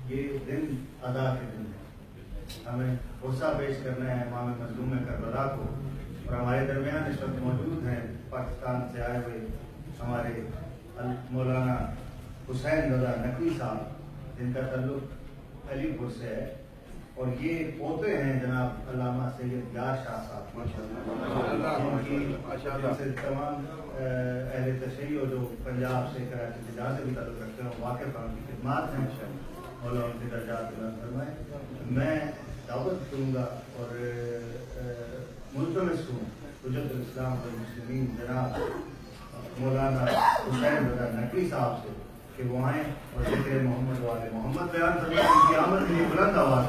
یہ دن ادا کے دن ہے، ہمیں غصہ پیش کرنا ہے امام مظلوم کربلا کو، اور ہمارے درمیان اس وقت موجود ہیں پاکستان سے آئے ہوئے ہمارے مولانا حسین رضا نقوی صاحب، جن کا تعلق علی پور سے ہے، اور یہ پوتے ہیں جناب علامہ سید یار شاہ صاحب، جن سے تمام اہل تشیع جو پنجاب سے کراچی سے جہاں سے بھی تعلق رکھتے ہیں واقف ان کی خدمات ہیں، مولا ان کے درجات بلند فرمائے۔ میں دعوت کروں گا اور ملتمس ہوں حجت الاسلام والمسلمین جناب مولانا حسین رضا نقوی صاحب سے کہ وہ آئیں اور ذکر محمد والے محمد بیان فرمائیں، ان کی آمد کے لیے بلند آواز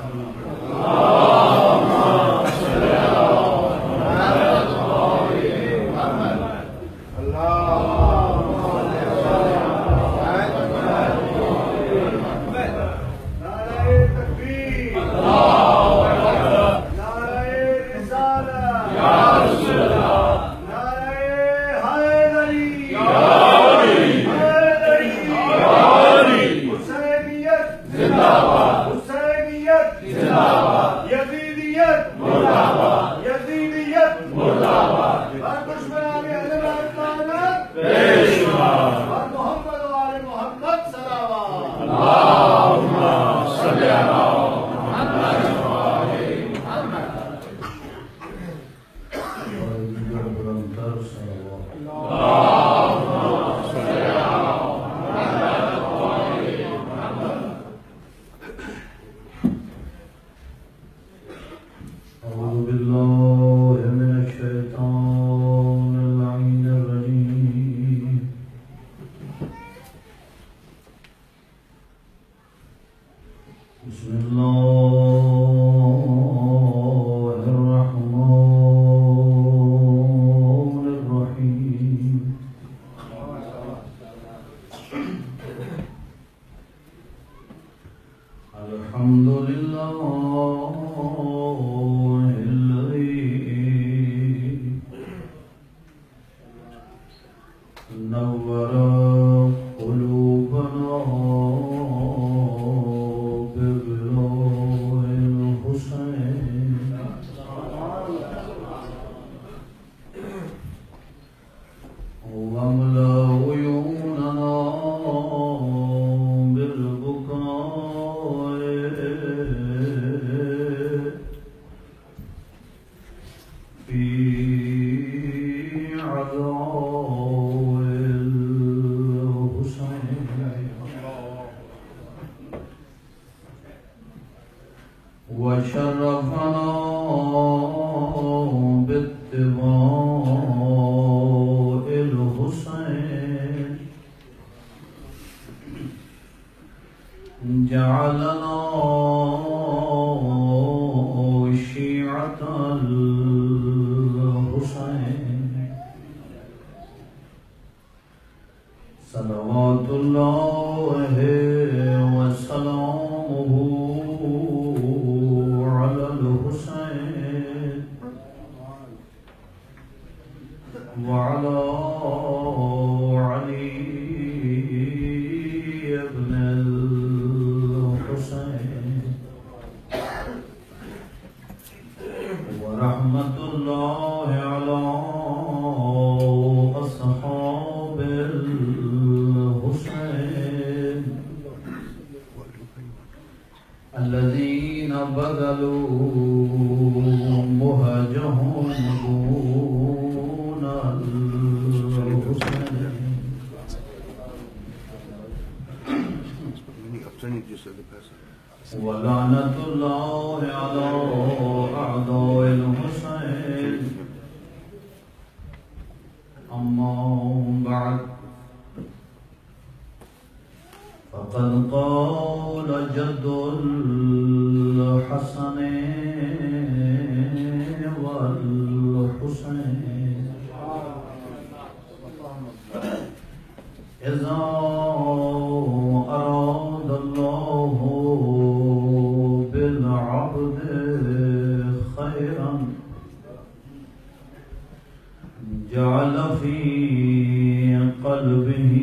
قلبه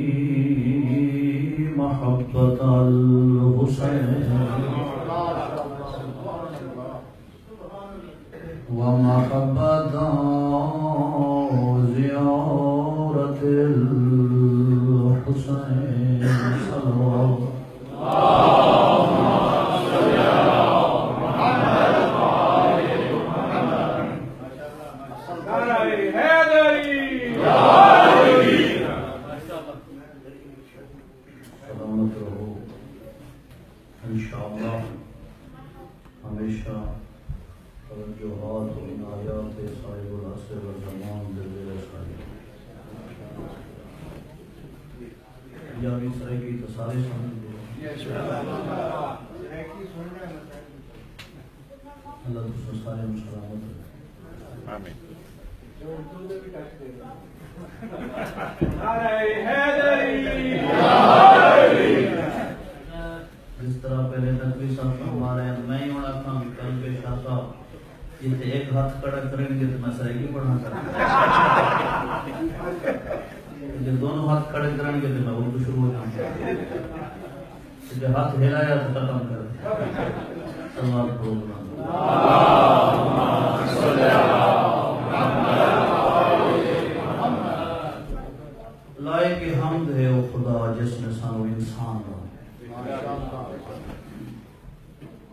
محبة حسین ومحبت زیارت الحسین صلوات سلامت رہو انشاءاللہ ہمیشہ توجہات و عنایات صاحب العصر والزمان دل رسائی جاوی سرگی تو سارے سمجھ دے اللہ تسا سارے مسلامت رہے آمین جس طرح پہلے نقوی صاحب فرما رہے ہیں میں ہی ہونا تھا کہ کل کے شاہ صاحب یہ ایک ہاتھ کڑا کریں گے تو میں سرگی پڑھنا کروں جب دونوں ہاتھ کھڑے کریں گے تو میں اردو شروع ہو جاؤں گا جب ہاتھ ہلایا تو ختم کر دیں سلوات پڑھو لائق حمد ہے او خدا جس نے سانو انسان بنا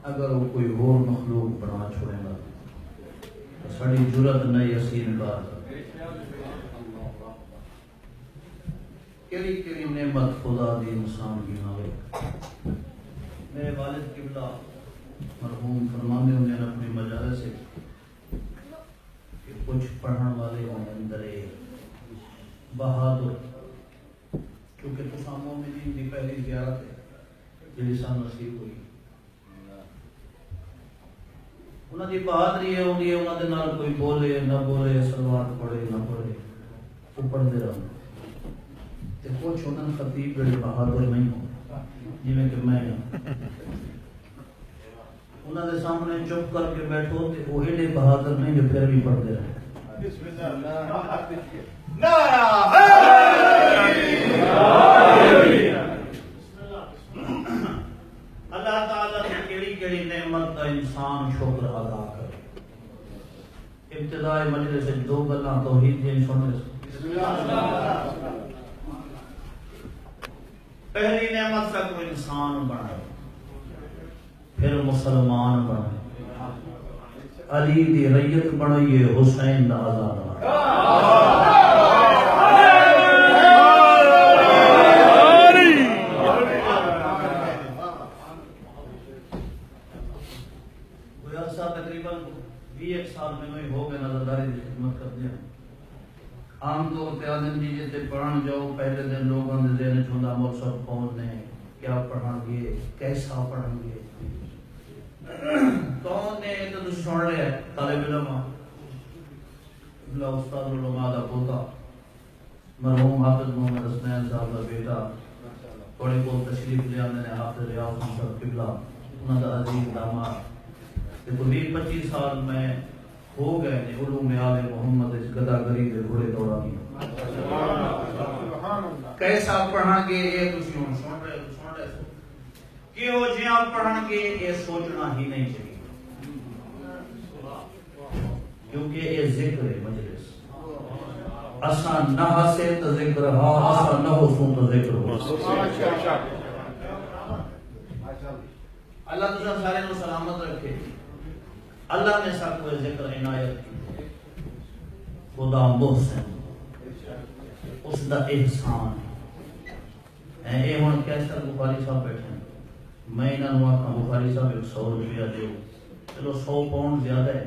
اگر وہ کوئی اور مخلوق بنا چھوڑے گا تو ساری جرت نہیں اسی انکار کر کیڑی نعمت خدا دی انسان کی ناوے میرے والد قبلہ مرحوم فرمانے ہونے اپنی مجالس سے کہ کچھ پڑھن والے ہوں اندر بہادر کیونکہ تساں مومنین دی پہلی زیارت ہے جڑی سان نصیب ہوئی انہاں دی بہادری ہے انہاں دے نال کوئی بولے نہ بولے سلوات پڑھے نہ پڑھے وہ پڑھتے رہو تے کچھ انہاں خطیب بڑے بہادر نہیں ہو جی میں کہ میں انہاں دے سامنے چپ کر کے بیٹھو تے وہ ایڈے بہادر نہیں جو پھر بھی پڑھتے رہے بسم اللہ اللہ تعالیٰ کی کیڑی کیڑی نعمت کا انسان شکر ادا کرے ابتدائی مجلس سے دو گلاں توحید دی سننے پہلی نعمت سے کوئی انسان بنائے پھر مسلمان بنائے علی دی ریت بنائیے حسین دا آزاد تقریباً 20 سال میں ہو گئے نظرداری کی خدمت کر دیا عام طور پہ آدم جی جیسے پڑھن جاؤ پہلے دن لوگوں نے ذہن چھوندا مول صاحب کون نے کیا پڑھان گے کیسا پڑھان گے کون نے تو سن رہے طالب علم اللہ استاد العلماء دا پوتا مرحوم حافظ محمد حسنین صاحب کا بیٹا تھوڑے کو تشریف لے آنے نے حافظ ریاض صاحب قبلہ انہاں دا عزیز داماد تو 20-25 سال میں ہو گئے نے علوم آل محمد اس گداگری دے گھوڑے دوڑا نہیں کیسا پڑھان گے یہ تسی ہن سن رہے کہ ہو جیاں پڑھان گے یہ سوچنا ہی نہیں چاہیے کیونکہ یہ ذکر ہے مجلس اساں نہ سے تو ذکر ہا اساں نہ ہو سن تو ذکر ہو اللہ تعالیٰ سارے کو سلامت رکھے اللہ نے سب کو ذکر عنایت کی خدا محسن اس دا احسان ہے اے ہن کیسر بخاری صاحب بیٹھے ہیں میں انہاں نوں آکھاں بخاری صاحب 100 روپیہ دیو چلو 100 پاؤنڈ زیادہ ہے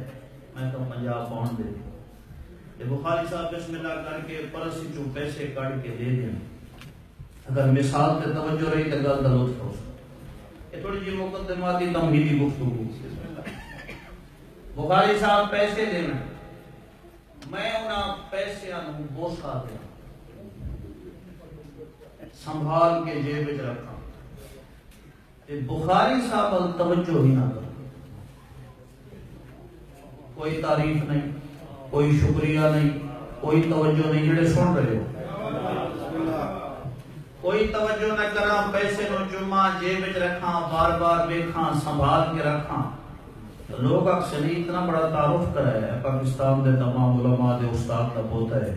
میں تو 50 پاؤنڈ دے دوں بخاری صاحب بسم اللہ کر کے پرس چوں پیسے کاٹ کے دے دیں اگر مثال تے توجہ رہی تے گل دا لطف ہو یہ تھوڑی جی مقدماتی تمہیدی گفتگو بخاری صاحب پیسے دینا میں انہاں پیسیاں نوں بوسا دیا سنبھال کے جیب وچ رکھا بخاری صاحب توجہ ہی نہ کر کوئی تعریف نہیں کوئی شکریہ نہیں کوئی توجہ نہیں جڑے سن رہے ہو کوئی کوئی توجہ نہ کرا پیسے نو چما جیب وچ رکھاں بار بار ویکھاں سنبھال کے رکھاں. لوگ اکثر اتنا بڑا تعارف کرایا ہے پاکستان دے تمام علماء دے استاد دا پوتا ہے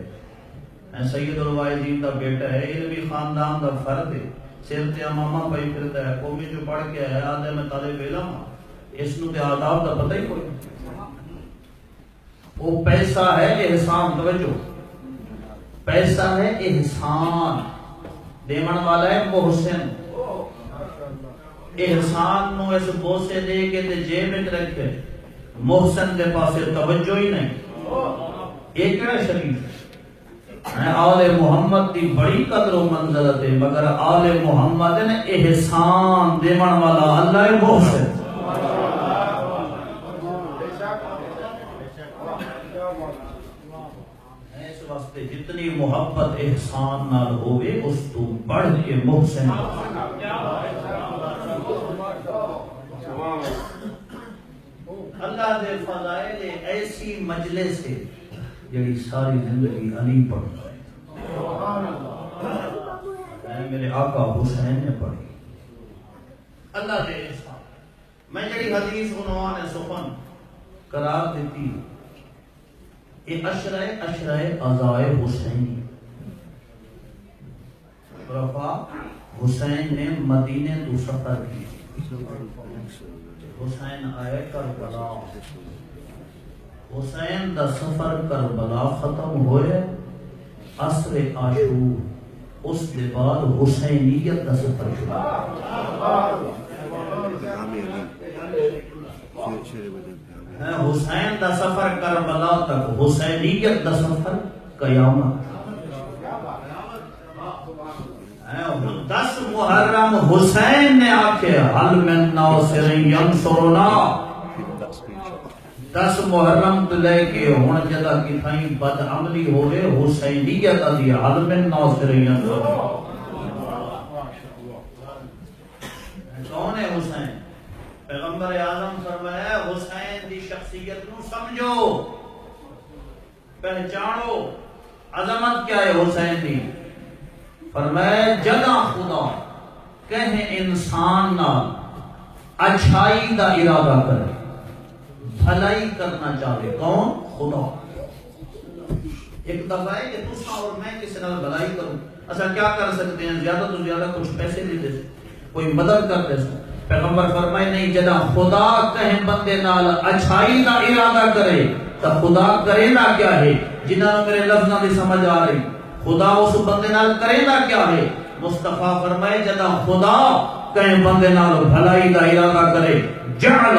سید الواحدین دا بیٹا ہے علمی خاندان دا فرد ہے سر تے امامہ پئی پھردا ہے قومی جو پڑھ کے آیا آدھے میں طالب علم ہاں اس نو تے آداب دا پتہ ہی کوئی وہ پیسہ ہے احسان توجہ پیسہ ہے احسان دیمن والا ہے محسن احسان نو اس بوسے دے کے تے جیب وچ رکھے محسن دے پاسے توجہ ہی نہیں یہ کیڑا شریف ہے آل محمد دی بڑی قدر و منزلت ہے مگر آل محمد نے احسان دیمن والا اللہ محسن اس واسطے جتنی محبت احسان نال ہوئے اس تو بڑھ کے محسن اللہ دے فضائل ایسی مجلس ہے جڑی ساری زندگی علی پڑھتا ہے میرے آقا حسین نے پڑھی اللہ دے احسان میں جڑی حدیث عنوان سخن قرار دیتی یہ عشرہ عزائے حسینی رفا حسین نے مدینے تو سفر کی حسین آئے کربلا حسین دا سفر کربلا ختم ہوئے عصر عاشور اس کے بعد حسینیت دا سفر شروع حسین دا سفر کربلا تک حسینیت دا سفر قیامت 10 محرم حسین نے آکھے حل من ناصر ینصرنا 10 محرم تو لے کے ہن جدا کی تھائیں بد عملی ہوئے حسینیت دی حل من ناصر ینصرنا کون ہے حسین پیغمبر اعظم فرمایا حسین دی شخصیت نو سمجھو پہچانو عظمت کیا ہے حسین دی فرمایا جگہ خدا کہیں انسان نال اچھائی دا ارادہ کرے بھلائی کرنا چاہے کون خدا ایک دفعہ ہے کہ تسا اور میں کسی نال بھلائی کروں اچھا کیا کر سکتے ہیں زیادہ تو زیادہ کچھ پیسے دے دے کوئی مدد کر دے پیغمبر فرمائے نہیں جدا خدا کہیں بندے نال اچھائی دا ارادہ کرے تو خدا کرے نہ کیا ہے جنہاں میرے لفظاں دی سمجھ آ رہی خدا اس بندے نال کرے گا کیا ہے مصطفیٰ فرمائے جدا خدا کہیں بندے نال بھلائی دا ارادہ کرے جعل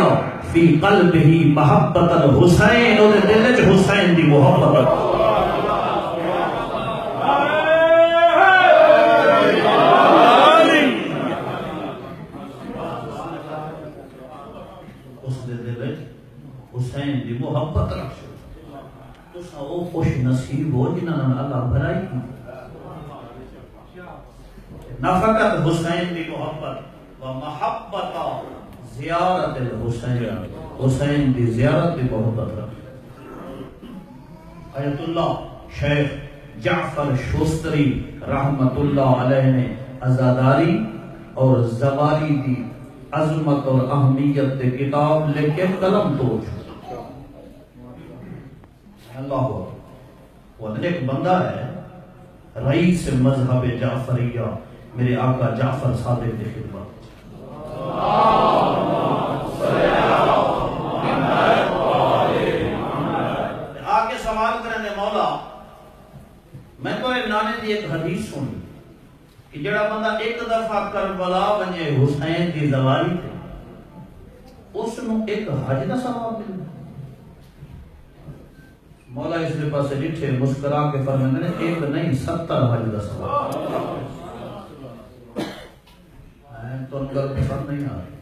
فی قلبہ محبت الحسین اور دل وچ حسین دی محبت اس دل وچ حسین دی محبت رکھ وہ خوش نصیب ہو جنہوں نے اللہ بھلائی کی نہ فقط حسین کی محبت و محبت زیارت الحسین حسین کی زیارت کی محبت آیت اللہ شیخ جعفر شوستری رحمت اللہ علیہ نے عزاداری اور زواری دی عظمت اور اہمیت کی کتاب لکھ کے قلم توڑ اللہ وہ ایک بندہ ہے رئیس مذہب جعفریہ میرے آقا جعفر صادق کی خدمت آگے سوال کرنے مولا میں تو ایک نانے دی ایک حدیث سنی کہ جڑا بندہ ایک دفعہ کربلا ونجے حسین کی زواری تھے اس نو ایک حج دا ثواب ملے مولا اس لئے پاس لٹھے مسکرا کے فرمانے نے ایک نہیں 70 حج دا ثواب تو انگل پسند نہیں آ رہی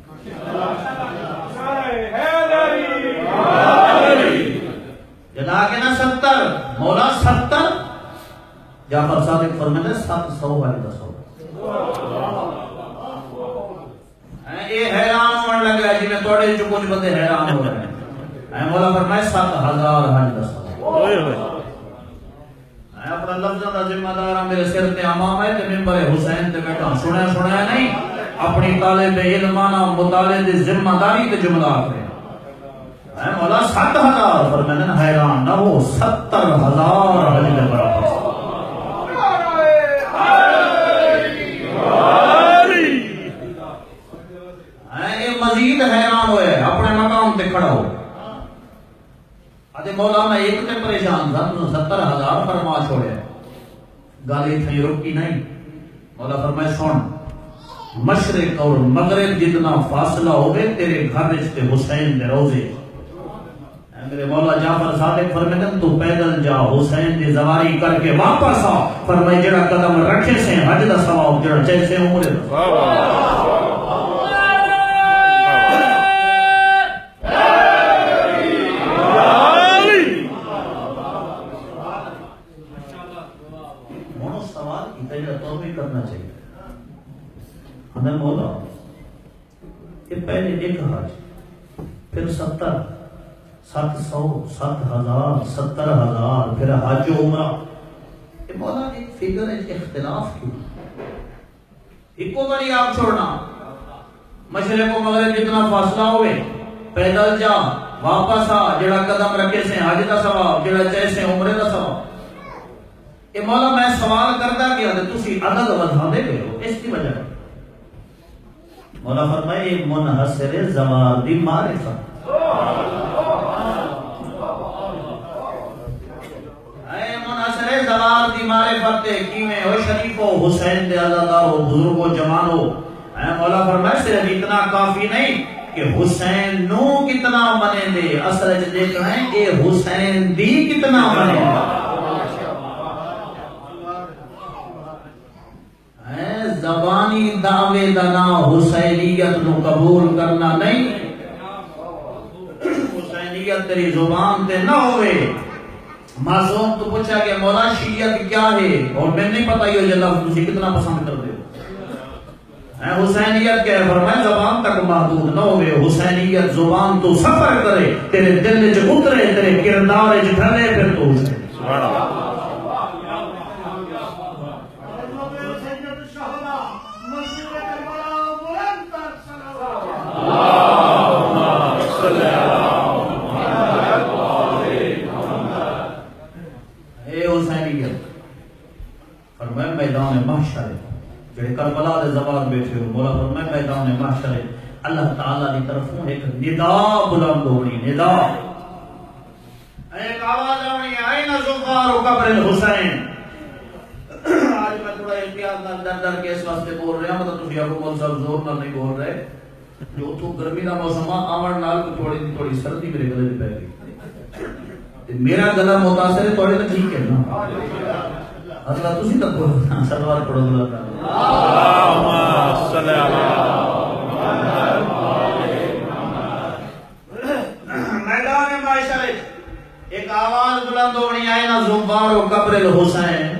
جدا کے نا 70 مولا 70 جعفر صادق فرمانے 700 حج دا ثواب یہ حیران ہونے لگا جی میں توڑے جو کچھ بندے حیران ہو رہے ہیں مولا فرمائے 7000 حج دا ثواب اپنا لفظوں کا ذمہ دار میرے سر تے امام ہے تے ممبر حسین تے بیٹھا سنیا نہیں اپنی طالب علمانہ مطالعے دی ذمہ داری تے جملہ کرے اے مولا 7,000 فرمایا حیران نہ ہو 70,000 حج دے برابر مزید حیران ہوئے اپنے مقام تے کھڑا ہو مولا میں ایک تے پریشان تھا 70,000 فرما چھوڑے گل اتنی رکی نہیں مولا فرمائے سن مشرق اور مغرب جتنا فاصلہ ہوئے تیرے گھر تے حسین دے روزے میرے مولا جعفر صادق فرمائے تو پیدل جا حسین دی زواری کر کے واپس آ فرمائے جڑا قدم رکھے سے حج دا ثواب جڑا جیسے عمر کرنا چاہیے ہمیں مولا کہ پہلے ایک حج پھر 70 700 7,000 70,000 پھر حج و عمرہ یہ مولا ایک فگر اختلاف کی ایک کو بڑی آپ چھوڑنا مشرق و مغرب جتنا فاصلہ ہوئے پیدل جا واپس آ جڑا قدم رکھے سے حج دا ثواب جڑا جیسے عمرے دا ثواب کہ مولا میں سوال کرتا کیا کہ تسی عدد ودھاندے گئے ہو اس کی وجہ مولا فرمائے منحصر زوار دی معرفت اے منحصر زوار دی معرفت کیویں ہو شریفو حسین دے عزادارو بزرگو جوانو اے مولا فرمائے صرف اتنا کافی نہیں کہ حسین نو کتنا منے دے اصل وچ دیکھ رہے ہیں کہ حسین دی کتنا منے دے زبانی دعوے دنا حسینیت نو قبول کرنا نہیں حسینیت تیری زبان تے نہ ہوئے معصوم تو پوچھا کہ مولا شیعت کیا ہے اور میں نہیں پتا یہ لفظ تجھے کتنا پسند کر دے حسینیت کیا ہے فرمایا زبان تک محدود نہ ہوئے حسینیت زبان تو سفر کرے تیرے دل وچ اترے تیرے کردار وچ ڈھلے پھر تو حسین سبحان اللہ فرمائے میدان محشر جڑے کربلا دے زبان بیٹھے ہو مولا فرمائے میدان محشر اللہ تعالیٰ دی طرفوں ایک ندا بلند ہونی ندا ایک آواز آنی این زفار و قبر الحسین آج میں تھوڑا احتیاط نہ در کے اس واسطے بول رہا مطلب تجھے ابو مول صاحب زور نہ نہیں بول رہے جو تو گرمی دا موسم آمن نال تھوڑی سردی میرے گلے پہ گئی میرا گلا متاثر ہے تھوڑے تو ٹھیک ہے نا حضرت تسی تک بولو سلوات پڑھو اللہ تعالی صلی میدان معاشر ایک آواز بلند ہونی آئے نا زنبار و قبر الحسین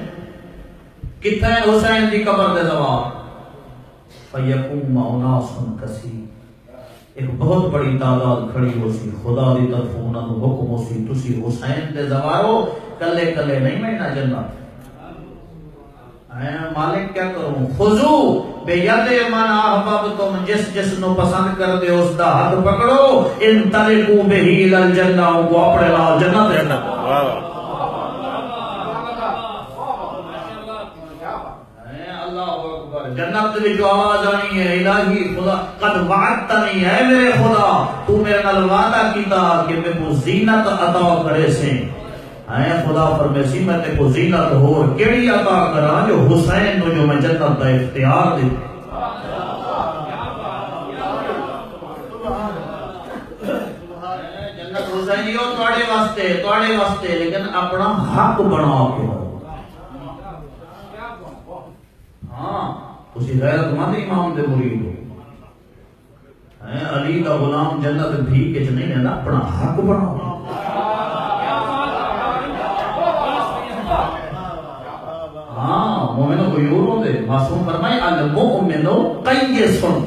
کتنے حسین دی قبر دے زوار فیقوم اناس کثیر ایک بہت بڑی تعداد کھڑی ہو سی خدا دی طرف انہاں نو حکم ہو سی تسی حسین دے زوارو کلے کلے نہیں ملنا جنت مالک کیا کروں خضو بے ید من احببتم جس جس نو پسند کر دے اس دا ہاتھ پکڑو انطلقوا بہ الی الجنہ کو اپنے لا جنت ہے اللہ اکبر جنت وچ آواز آنی ہے الہی خدا قد وعدتنی ہے میرے خدا تو میرے نال وعدہ کیتا کہ میں کو زینت عطا کرے سے اے خدا فرمیسی میں تے کو زینت ہو کیڑی عطا کراں جو حسین نو جو میں جنت دا اختیار دے جنت حسینیو تواڈے واسطے لیکن اپنا حق بنا کے ہاں اسی غیرت مند امام دے مرید ہو علی کا غلام جنت بھی کچھ نہیں ہے نا اپنا حق بنا ہاں مومنوں کو یوروں دے معصوم فرمائے المؤمنو قیسن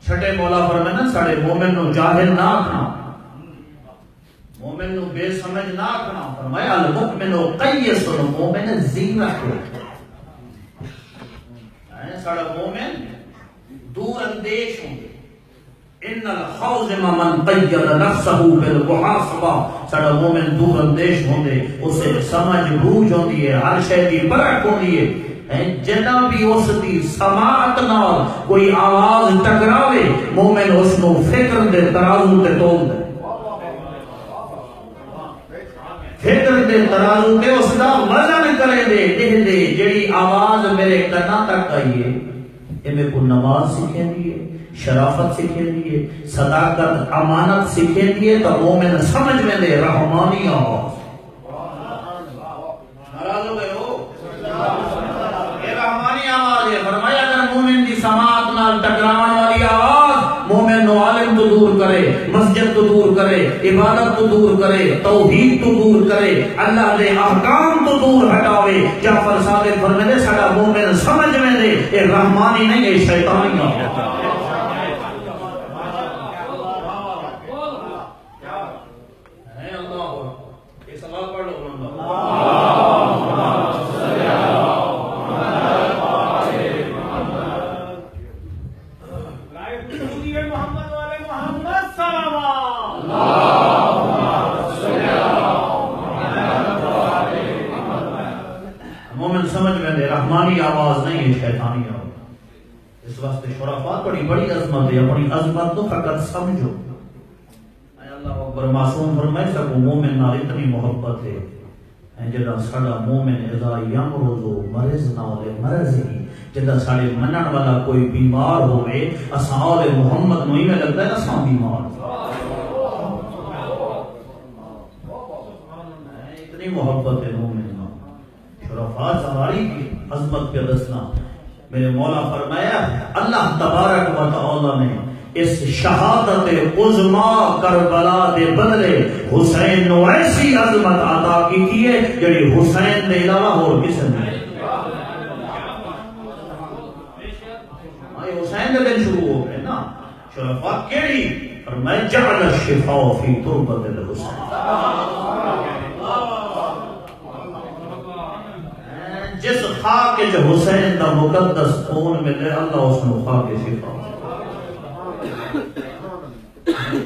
چھٹے مولا فرمائے نا ساڑے مومن نو جاہل نہ آکھنا مومن نو بے سمجھ نہ آکھنا، فرمایا المؤمن قیس المؤمن زینت، ساڑا مومن دور اندیش ہوں گے. ان الخوزم من قید نفسہ بالمحاسبہ، ساڑا مومن دور اندیش ہوں گے، اسے سمجھ بوجھ ہوندی ہے، ہر شے دی پرکھ ہوندی ہے. جنا بھی اس دی سماعت نال کوئی آواز ٹکراوے، مومن اس نو فکر دے ترازو تے تول دے، فکر دے ترازو تے اس دا وزن کرے دے، دیکھ دے جڑی آواز میرے کنا تک آئی ہے، یہ میں کو نماز سکھے دیئے، شرافت سکھے دیئے، صداقت امانت سکھے دیئے، تو مومن سمجھ میں دے رحمانی آواز. ناراض ہو گئے ہو؟ یہ رحمانی آواز ہے. فرمایا اگر مومن دی سماعت نال ٹکراون والی آواز مومن نو عالم تو دور کرے، مسجد تو دور کرے، عبادت تو دور کرے، توحید تو دور کرے، اللہ دے احکام تو دور ہٹاوے. جعفر صادق فرماتے ساڈا مومن سمجھ میں دے یہ رحمانی نہیں ہے، شیطانی ہے. رحمانی آواز نہیں ہے، شیطانی آواز. اس واسطے شرفاء بڑی عظمت ہے، اپنی عظمت تو فقط سمجھو. اللہ اکبر. معصوم فرمائے سب مومن نال اتنی محبت ہے جدا ساڈا مومن اذا یمرض مرض نہ ہوے مرض ہی، جدا ساڈے منن والا کوئی بیمار ہوئے اساں آل محمد نو ہی میں لگتا ہے اساں بیمار. اتنی محبت ہے مومن. شرفاء سواری کی عظمت پہ دسنا. میرے مولا فرمایا اللہ تبارک و تعالی نے اس شہادت عظما کربلا دے بدلے حسین نو ایسی عظمت عطا کی ہے جڑی حسین دے علاوہ اور کسی نے. حسین دے دن شروع ہو گئے نا. شرفاء کیڑی؟ فرمایا جعل الشفاء فی تربت الحسین. جس خاک جو حسین دا مقدس خون ملے اللہ اس نے خاک شفا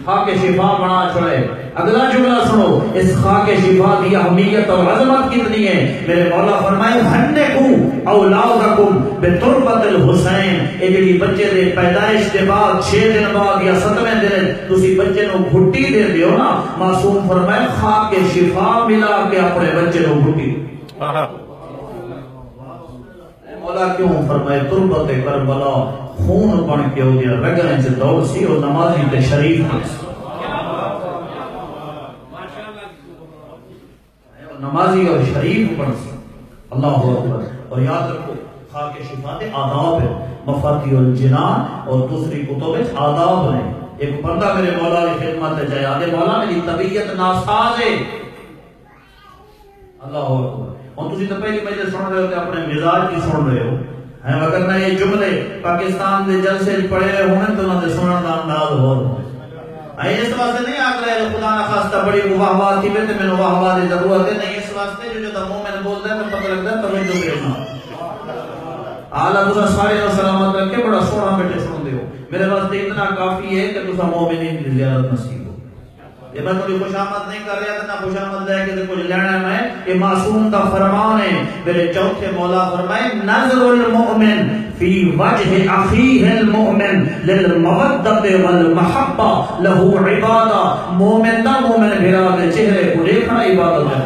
خاک شفا بنا چھوڑے. اگلا جملہ سنو، اس خاک شفا کی اہمیت اور عظمت کتنی ہے. میرے مولا فرمائے حنکو اولادکم بتربت الحسین. اے جڑی بچے دے پیدائش کے بعد 6 دن بعد یا 7ویں دن تسی بچے نو گھٹی دے دیو نا، معصوم فرمائے خاک شفا ملا کے اپنے بچے نو گھٹی. مولا کیوں؟ فرمائے تربت کربلا خون بن کے ہو گیا رگیں سے دوڑ سی اور نمازی تے شریف نمازی اور شریف بن سی. اللہ اکبر. اور یاد رکھو خاک شفا دے آداب ہے، مفاتیح الجنان اور دوسری کتب آداب نے. ایک بندہ میرے مولا کی خدمت جائے آدھے مولا میری طبیعت ناساز ہے. اللہ اکبر. اور تسی تو پہلی مجلس سن رہے ہو تے اپنے مزاج کی سن رہے ہو ہیں، اگر نہ یہ جملے پاکستان دے جلسے پڑے رہے ہونے تو انہوں نے سنن دا انداز ہو اس واسطے نہیں آکھ رہے خدا نہ خواستہ بڑی واہ واہ تھی تے مینوں واہ واہ دی ضرورت ہے نہیں. اس واسطے جو مومن بولدا ہے تو پتہ لگدا ہے توجہ کرنا. اعلیٰ تساں سارے نو سلامت رکھ کے بڑا سونا بیٹھے سن ہو. میرے واسطے اتنا کافی ہے کہ تساں مومنین دی زیارت نصیب. یہ میں کوئی خوش آمد نہیں کر رہا تھا، نہ خوش آمد لے کے کچھ لینا ہے. میں یہ معصوم کا فرمان ہے. میرے چوتھے مولا فرمائے نظر المؤمن فی وجہ اخیہ المؤمن للمودۃ والمحبہ لہ عبادہ. مومن دا مومن بھرا کے چہرے کو دیکھنا عبادت ہے.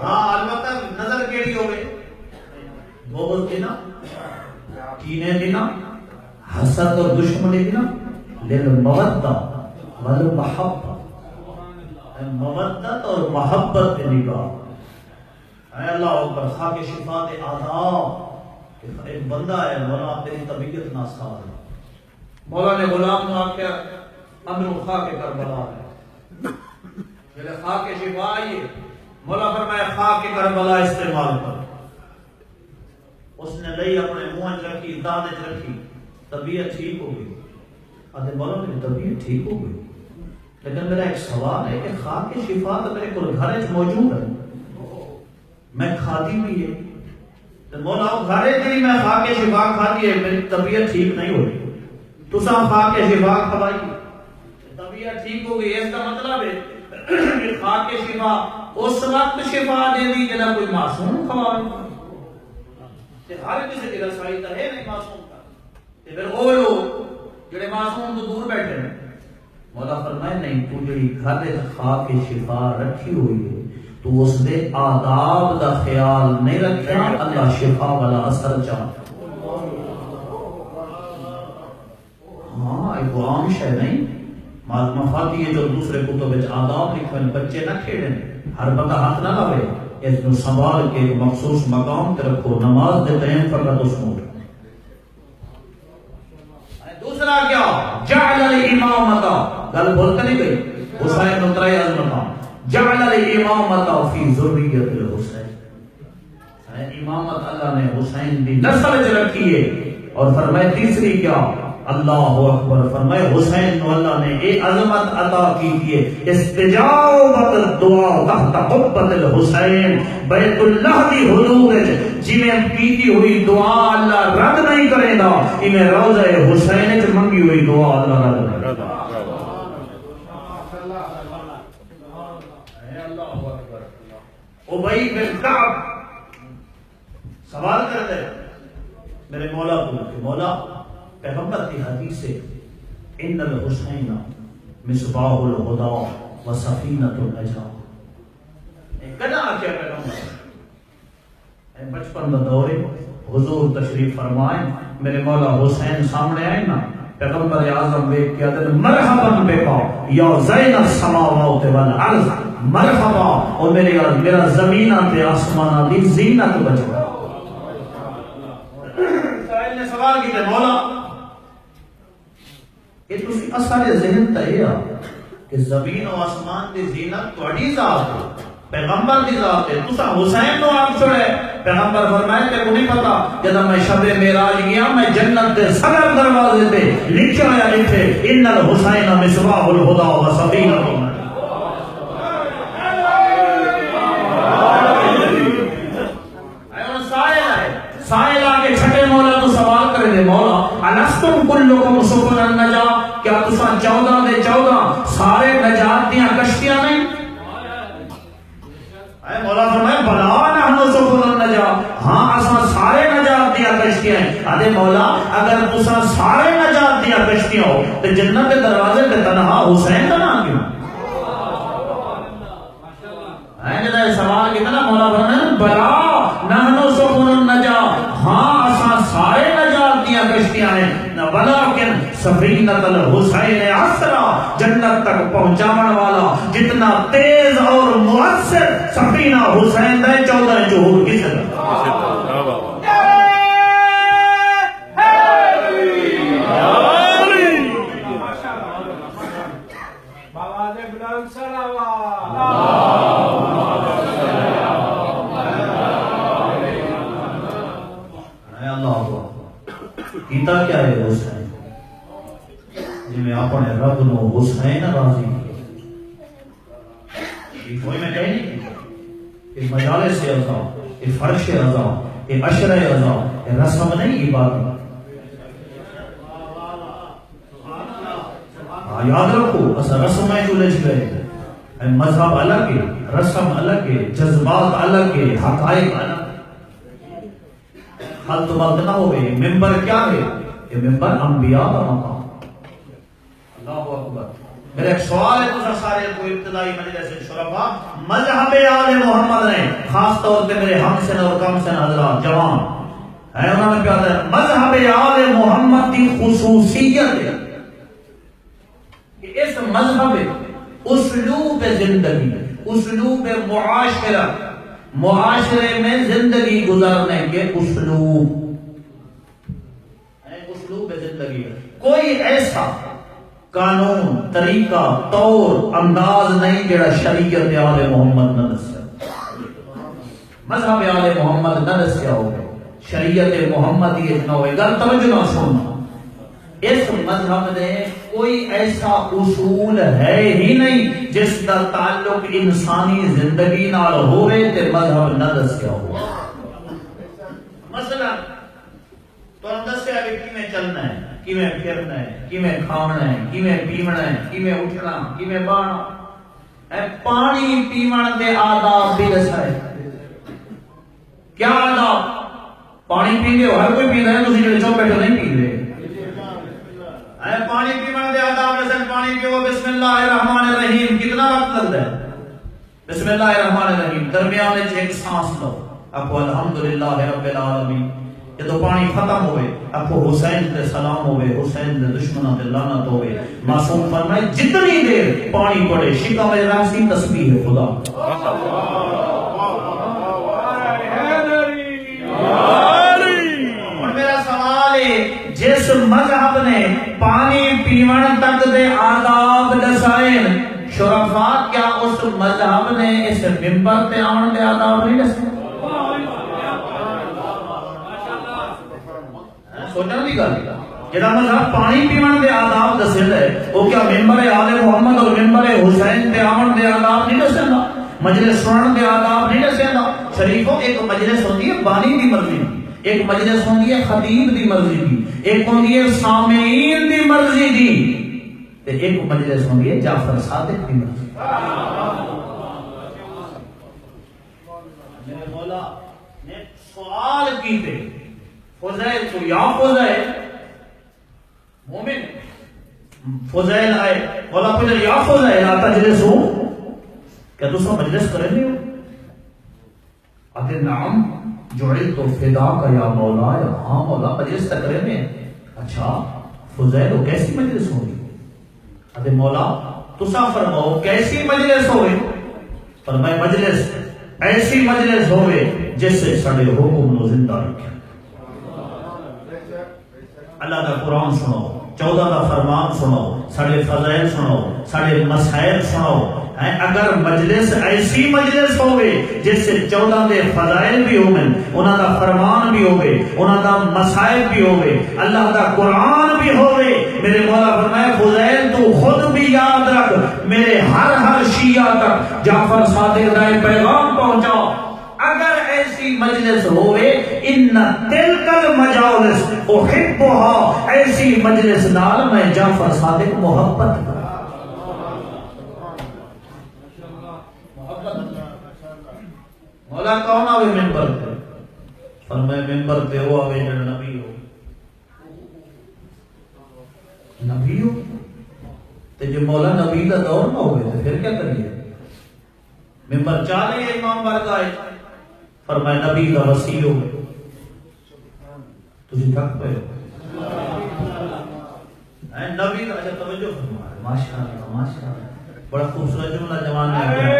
ہاں البتہ نظر کیڑی ہوئے بغض کی نا، کینے دی نا، حسد اور دشمنی دی نا، للمودۃ والمحبہ. مودت اور محبت کی نگاہ. اے اللہ اکبر. خاک شفا دے آداب. ایک بندہ ہے مولا تیری طبیعت ناساز ہے. مولا نے غلام نو آکھیا امرو خاک کربلا ہے. جلے خاک شفا آئیے مولا فرمایا خاک کربلا استعمال کر. اس نے لئی اپنے منہ رکھی، دانت رکھی، طبیعت ٹھیک ہو گئی. آدھے مولا میری طبیعت ٹھیک ہو گئی، لیکن میرا ایک سوال ہے کہ خاک شفا تو میرے کو گھر موجود ہے، میں کھاتی بھی ہے تو مولا گھر تیری میں خاک شفا کھاتی ہے، میری طبیعت ٹھیک نہیں ہو رہی، تو سا خاک شفا کھوائی طبیعت ٹھیک ہو گئی. اس کا مطلب ہے کہ خاک شفا اس وقت شفا دے دی جنا کوئی معصوم کھوائے. ہر کسی کی رسائی تو ہے نہیں معصوم کا. پھر وہ لوگ جڑے معصوم تو دور بیٹھے ہیں، مولا فرمائے نہیں، تو جڑی گھر خاک شفا رکھی ہوئی ہے تو اس دے آداب دا خیال نہیں رکھا، اللہ شفا والا اثر چاہتا. ہاں ایک عام شے نہیں، مفادی ہے جو دوسرے کتب وچ آداب لکھے ہیں، بچے نہ کھیڑیں، ہر بندہ ہاتھ نہ لاوے، اس کو سنبھال کے ایک مخصوص مقام تے رکھو، نماز دے ٹائم فقط اس کو. دوسرا کیا؟ جعل الامامۃ، گل بولتے نہیں گئی، حسین اترائے عظمت، جعل الامامۃ فی ذریۃ الحسین، امامت اللہ نے حسین دی نسل وچ رکھی ہے. اور فرمائے تیسری کیا؟ اللہ اکبر، فرمائے حسین کو اللہ نے ایک عظمت عطا کی ہے، استجابت الدعاء تحت قبۃ الحسین، بیت اللہ دی حدود جویں کیتی ہوئی دعا اللہ رد نہیں کرے گا، ایویں روضہ حسین وچ منگی ہوئی دعا اللہ رد کرے گا. اللہ اکبر. ابی بن کعب سوال کرتے میرے مولا کو کہ مولا پیغمبر کی حدیث ہے ان الحسین مصباح الہدی و سفینۃ النجاۃ. کنا کیا پیغمبر بچپن کا دور حضور تشریف فرمائے، میرے مولا حسین سامنے آئے نا، پیغمبر اعظم دیکھ کے ادن مرحبا بکا یا زین السماوات والارض، مرحبا اور میرا زمیناں تے آسماناں دی زینت بچا. سائل نے سوال کیتے مولا کہ تسی اثر ذہن تہیا کہ زمین و آسمان دی زینت تہاڈی ذات ہے، پیغمبر دی ذات ہے، تسا حسین نو آپ چھوڑے. پیغمبر فرمائے کہ کو نہیں پتا جب میں شب معراج گیا میں جنت دے صدر دروازے تے لکھا ہوا لکھے ان الحسین مصباح الہدی و سفینۃ النجاۃ. سائل آگے چھٹے مولا تو سوال کرے دے مولا الستم کلکم سفن النجاۃ، کیا تسا 14 دے 14 سارے نجات دیاں کشتیاں نہیں؟ اے مولا فرمائے بلا نحن سفن النجاۃ، ہاں اساں سارے نجات دیاں کشتیاں ہیں. ادے مولا اگر تسا سارے نجات دیاں کشتیاں ہو تے جنت دے دروازے تے تنہا حسین دا نام کیوں؟ جب سوال کتنا مولا فرمائے بلا نحن سفن النجاۃ، ہاں اساں سارے نجات دیاں کشتیاں ہیں، ولیکن سفینۃ الحسین اسرا، جنت تک پہنچاون والا جتنا تیز اور مؤثر سفینہ حسین دا 14 جوہر کس کیتا کیا ہے حسین جی میں اپنے رب نو حسین راضی کوئی میں کہیں نہیں کہ مجالس رضا، یہ فرش رضا، یہ عشر رضا، یہ رسم نہیں، یہ بات یاد رکھو. اصل رسم ہے جو لچ گئے، مذہب الگ ہے، رسم الگ ہے، جذبات الگ ہے، حقائق الگ. حل تو بات نہ ہوئے. ممبر کیا ہے؟ یہ ممبر انبیاء کا مقام. اللہ اکبر. میرا ایک سوال ہے تو سارے کو ابتدائی مجلس شرفا مذہب آل محمد نے خاص طور پہ میرے ہم سن اور کم سن حضرات جوان ہیں، انہوں نے کہا ہے مذہب آل محمد کی خصوصیت ہے کہ اس مذہب اسلوب زندگی، اسلوب معاشرت، معاشرے میں زندگی گزارنے کے اسلوب زندگی، کوئی ایسا قانون، طریقہ، طور، انداز نہیں جڑا شریعت آل محمد نہ دسیا، مذہب آل محمد نہ دسیا ہو. شریعت محمدی نہ ہوئے گل توجہ نہ سننا اس مذہب نے کوئی ایسا اصول ہے ہی نہیں جس کا تعلق انسانی زندگی نال ہوئے تے مذہب نہ دسیا ہو مثلا تو ہم دسیا کہ کیویں چلنا ہے کیویں پھرنا ہے کیویں کھانا ہے کیویں پیونا ہے کیویں اٹھنا کیویں بانا اے پانی پیون دے آداب بھی دسائے کیا آداب پانی پیندے ہو ہر کوئی پیندا ہے تسی جڑے چوک بیٹھے نہیں پیندے اے پانی پیون دے آداب دسن پانی پیو بسم اللہ الرحمن الرحیم کتنا وقت لگتا ہے بسم اللہ الرحمن الرحیم درمیان وچ ایک سانس لو اپو الحمدللہ رب العالمین جدو پانی ختم ہوئے اپو حسین تے سلام ہوئے حسین دے دشمنوں تے لعنت ہوئے معصوم فرمائے جتنی دیر پانی پڑے شکا میں راسی تسبیح خدا اور میرا سوال ہے جس مذہب نے پانی پیون تک دے آداب دسائے شرفاء کیا اس مذہب نے اس ممبر تے آن دے آداب نہیں دسائے سوچنا دی گل جڑا مذہب پانی پیون دے آداب دسدا ہے او کیا ممبر آل محمد اور ممبر حسین تے آون دے آداب نہیں دسدا مجلس سنن دے آداب نہیں دسدا شریفوں ایک مجلس ہوندی ہے بانی دی مرضی ایک مجلس ہوندی ہے خطیب دی مرضی دی ایک ہوندی ہے سامعین دی مرضی دی تے ایک مجلس ہوندی ہے جعفر صادق دی مرضی میرے مولا نے سوال کیتے فضیل تو یا فضیل مومن فضیل آئے مولا پوچھا یا فضیل آتا جلسو کیا دوسرا مجلس کریں گے آتے نعم جوڑی تو فدا کا یا مولا یا ہاں مولا مجلس تک کریں گے اچھا فضیل وہ کیسی مجلس ہوگی آتے مولا تسا فرماؤ کیسی مجلس ہوئے فرمائے مجلس ایسی مجلس ہوئے جس سے سڑے حکم نو زندہ رکھیں اللہ دا قرآن سنو 14 دا فرمان سنو ساڑھے فضائل سنو ساڑھے مسائل سنو اگر مجلس ایسی مجلس ہوئے جس سے 14 دے فضائل بھی ہوئے انہاں دا فرمان بھی ہوئے انہاں دا مسائل بھی ہوئے اللہ دا قرآن بھی ہوئے میرے مولا فرمائے فضائل تو خود بھی یاد رکھ میرے ہر شیعہ تک جعفر صادق دا پیغام پہنچاؤ اگر ایسی مجلس ہوئے ان تلک المجالس احبها ایسی مجلس نال میں جعفر صادق محبت مولا کون آوے ممبر پہ فرمائے ممبر پہ وہ آوے جڑا نبی ہو نبی ہو تو جو مولا نبی کا دور نہ ہوئے تو پھر کیا کریے ممبر چالے امام برگائے فرمائے نبی کا وسیع ہو تجھے تھک پہ نبی کا اچھا توجہ فرمائے ماشاءاللہ بڑا خوبصورت جملہ جوان نے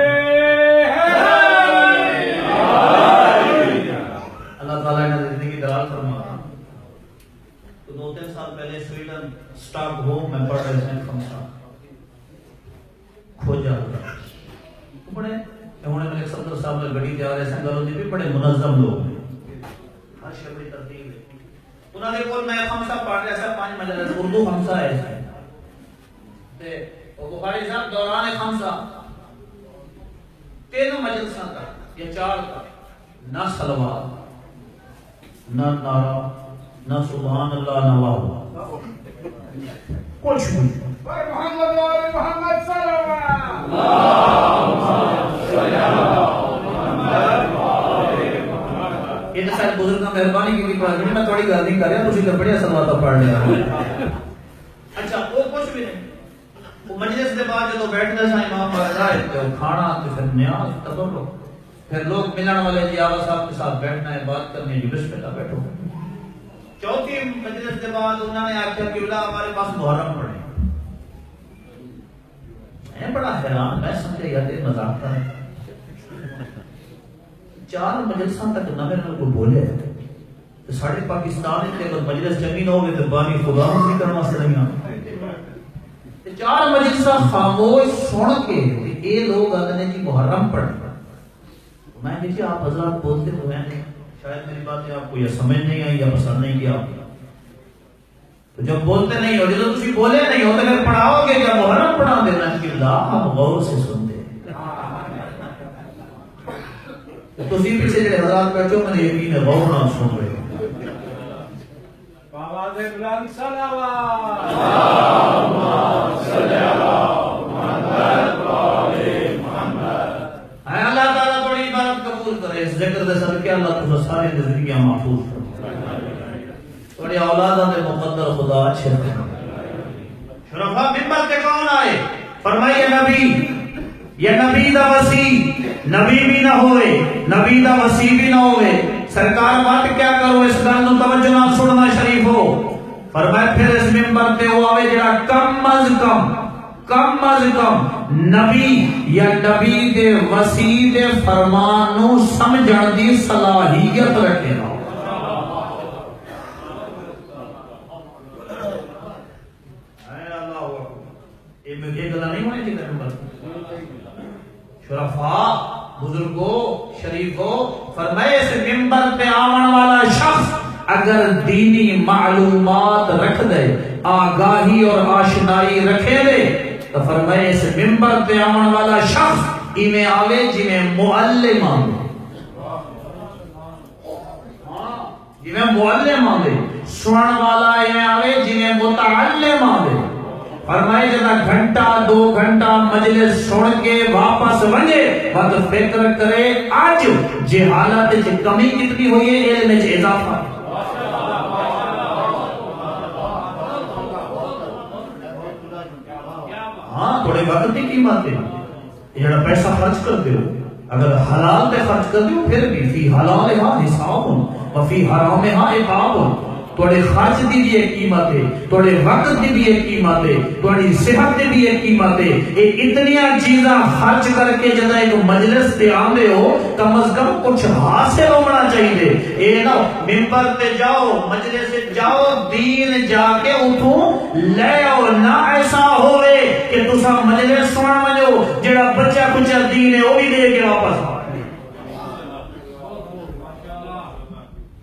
اللہ تعالیٰ نے زندگی دلال فرمایا تو 2-3 سال پہلے سویڈن سٹاک ہوم میں پڑھ رہے ہیں خمسہ کھوجا بڑے انہوں نے صدر صاحب نے گڑی دیا رہے ہیں گلوں دی بھی بڑے منظم لوگ ہیں ہر شے بڑی ترتیب ہے انہوں نے کول میں خمسہ پڑھ رہا تھا 5 مجلس اردو خمسہ ہے تے بخاری صاحب دوران خمسہ 3 مجلساں کا یا 4 کا نہ صلوات نہ نعرہ نہ سبحان اللہ نہ واہ کچھ نہیں محمد وآل محمد صلی اللہ یہ سارے بزرگ کا مہربانی کی پڑھ رہی میں تھوڑی گل نہیں کر رہا تسی تو بڑی سلوات پڑھ لیا اچھا وہ کچھ بھی نہیں وہ مجلس کے بعد جب بیٹھتے سا امام بارگاہ تو کھانا تو پھر نیاز تبرک پھر لوگ ملن والے جی آغا صاحب کے ساتھ بیٹھنا ہے بات کرنی ہے بسم اللہ بیٹھو چوتھی مجلس کے بعد انہوں نے آخیا کہ اللہ ہمارے پاس محرم پڑھے میں بڑا حیران میں سمجھے یاد مذاق کر 4 مجلساں تک نہ میرے کو بولے تو ساڑھے پاکستان کے اگر مجلس جمین ہوگی تو بانی خدا نہیں کرنا سڑیاں 4 مجلساں خاموش سن کے یہ لوگ آتے ہیں جی محرم پڑھ میں کہ جی آپ حضرات بولتے تو میں نے شاید میری باتیں آپ کو یا سمجھ نہیں آئی یا پسند نہیں کیا. تو جب بولتے نہیں ہو، جب تسی بولے نہیں ہو تو پھر پڑھاؤ گے کیا؟ محرم پڑھا دینا کہ لا آپ غور سے سنتے. تسی پیچھے جڑے حضرات بیٹھو میں یقین ہے غور نہ سن رہے ہو. آواز بلند صلوات. اے اللہ تعالیٰ تھوڑی عبادت قبول کرے. اس ذکر دے صدقے اللہ تعالیٰ سارے زندگیاں محفوظ فرمائے. تھوڑی اولاداں دے مقدر خدا اچھے شرفا منبر تے کون آئے؟ فرمائیے نبی. یہ نبی دا وسیع نبی بھی نہ ہوئے، نبی دا وسیع بھی نہ ہوئے. سرکار بات کیا کرو اس گل نو توجہ نال سننا شریف ہو. فرمایا پھر اس منبر تے وہ آوے جڑا کم از کم نبی یا نبی دے وسیع دے فرمان نو سمجھن دی صلاحیت رکھے نا. یہ گلا نہیں ہونے چاہیے نمبر. شرفاء بزرگوں شریفوں فرمائے اس ممبر پہ آمن والا شخص اگر دینی معلومات رکھ دے، آگاہی اور آشنائی رکھے دے، تو فرمائے اس ممبر پہ آمن والا شخص ایمیں آوے جنہیں معلم آوے. جنہیں معلم آوے. سنن والا ایمیں آوے جنہیں متعلم آوے. فرمائے جدا گھنٹہ 2 گھنٹہ مجلس سن کے واپس ونجے وقت فکر کرے آج جہالت وچ کمی کتنی ہوئی ہے، علم وچ اضافہ. ہاں تھوڑے وقت کی قیمت ہے. یہ جڑا پیسہ خرچ کرتے ہو اگر حلال پہ خرچ کرتے ہو پھر بھی فی حلالہا حساب وفی حرامہا عقاب. تھوڑے خرچ دی بھی ایک قیمت ہے، تھوڑے وقت دی بھی ایک قیمت ہے، تھوڑی صحت دی بھی ایک قیمت ہے. یہ اتنیاں چیزاں خرچ کر کے جب ایک مجلس تے آندے ہو کم از کم کچھ حاصل ہونا چاہیے. اے نا منبر تے جاؤ مجلس تے جاؤ دین جا کے اتھوں لے آؤ. نہ ایسا ہوئے کہ تسا مجلس سن ونجو جڑا بچہ کچھ دین ہے وہ بھی دے کے واپس آ.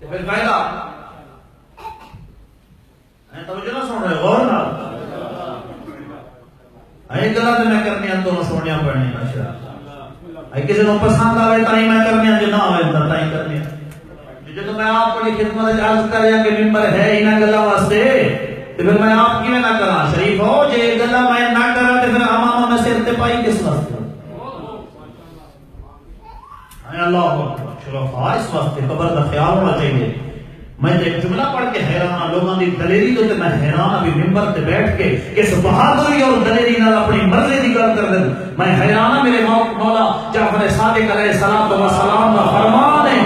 پھر فائدہ توجہ نہ سن رہے غور نال. اے گلا تے میں کرنی ان دونوں سونیاں پڑھنی ماشاءاللہ. اے کسی نو پسند آوے تاں میں کرنی جو نہ آوے تاں ہی کرنی. جدوں میں آپ کو خدمت وچ عرض کریا کہ منبر ہے انہاں گلاں واسطے تے پھر میں آپ کیویں نہ کراں. شریف ہو جے گلاں میں نہ کراں تے پھر امام میں سر تے پائی کس واسطے؟ اے اللہ اکبر. شرفاء اس واسطے قبر دا خیال ہونا چاہیے. میں ایک جملہ پڑھ کے حیران لوگوں کی دلیری تو میں حیران ابھی ممبر تے بیٹھ کے کس بہادری اور دلیری نال اپنی مرضی دی گل کر دیں. میں حیران میرے مولا جعفر صادق علیہ السلام کا فرمان ہے.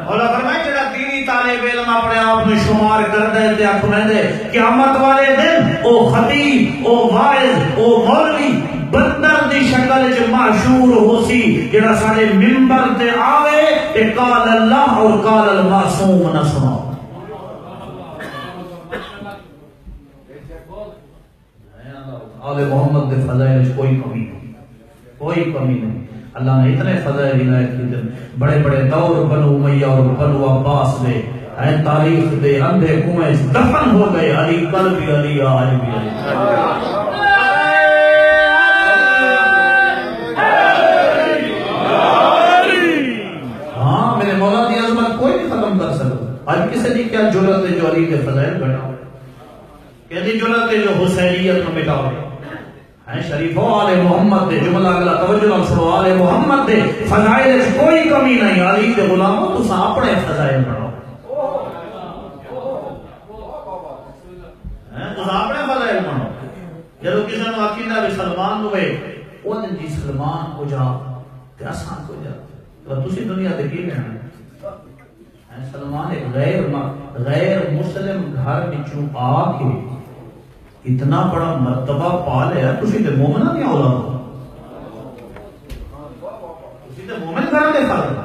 مولا فرمائے جڑا دینی طالب علم اپنے آپ کو شمار کر دے تے آکھنے دے قیامت والے دن او خطیب او واعظ او مولوی بندر دی شکل وچ معشور ہو سی جڑا سارے منبر تے آوے تے قال اللہ اور قال المعصوم نہ سنا. آل محمد دے فضائل وچ کوئی کمی نہیں، کوئی کمی نہیں. اللہ نے اتنے فضائل عنایت کیتے بڑے بڑے دور بنو امیہ اور بنو عباس دے اے تاریخ دے اندھے کنویں دفن ہو گئے. علی قلبی علی آج بھی علی. آج کسی نے کیا جرت ہے جو علی کے فضائل بناؤ، کہتی جرت ہے جو حسینیت میں مٹاؤ. شریفوں آل محمد دے جملہ اگلا توجہ نال سنو. آل محمد دے فضائل وچ کوئی کمی نہیں. علی دے غلاموں تساں اپنے فضائل بناؤ. تساں اپنے فضائل بناؤ. جدوں کسی نے عقیدہ بھی سلمان ہوئے اون جی سلمان ہو جا تے آسان ہو جا تو تسی دنیا تے کی لینا. سلمان ایک غیر مسلم گھر وچوں آ کے اتنا بڑا مرتبہ پا لیا. تسی تے مومناں دی اولاد ہو، تسی تے مومن گھر دے فرد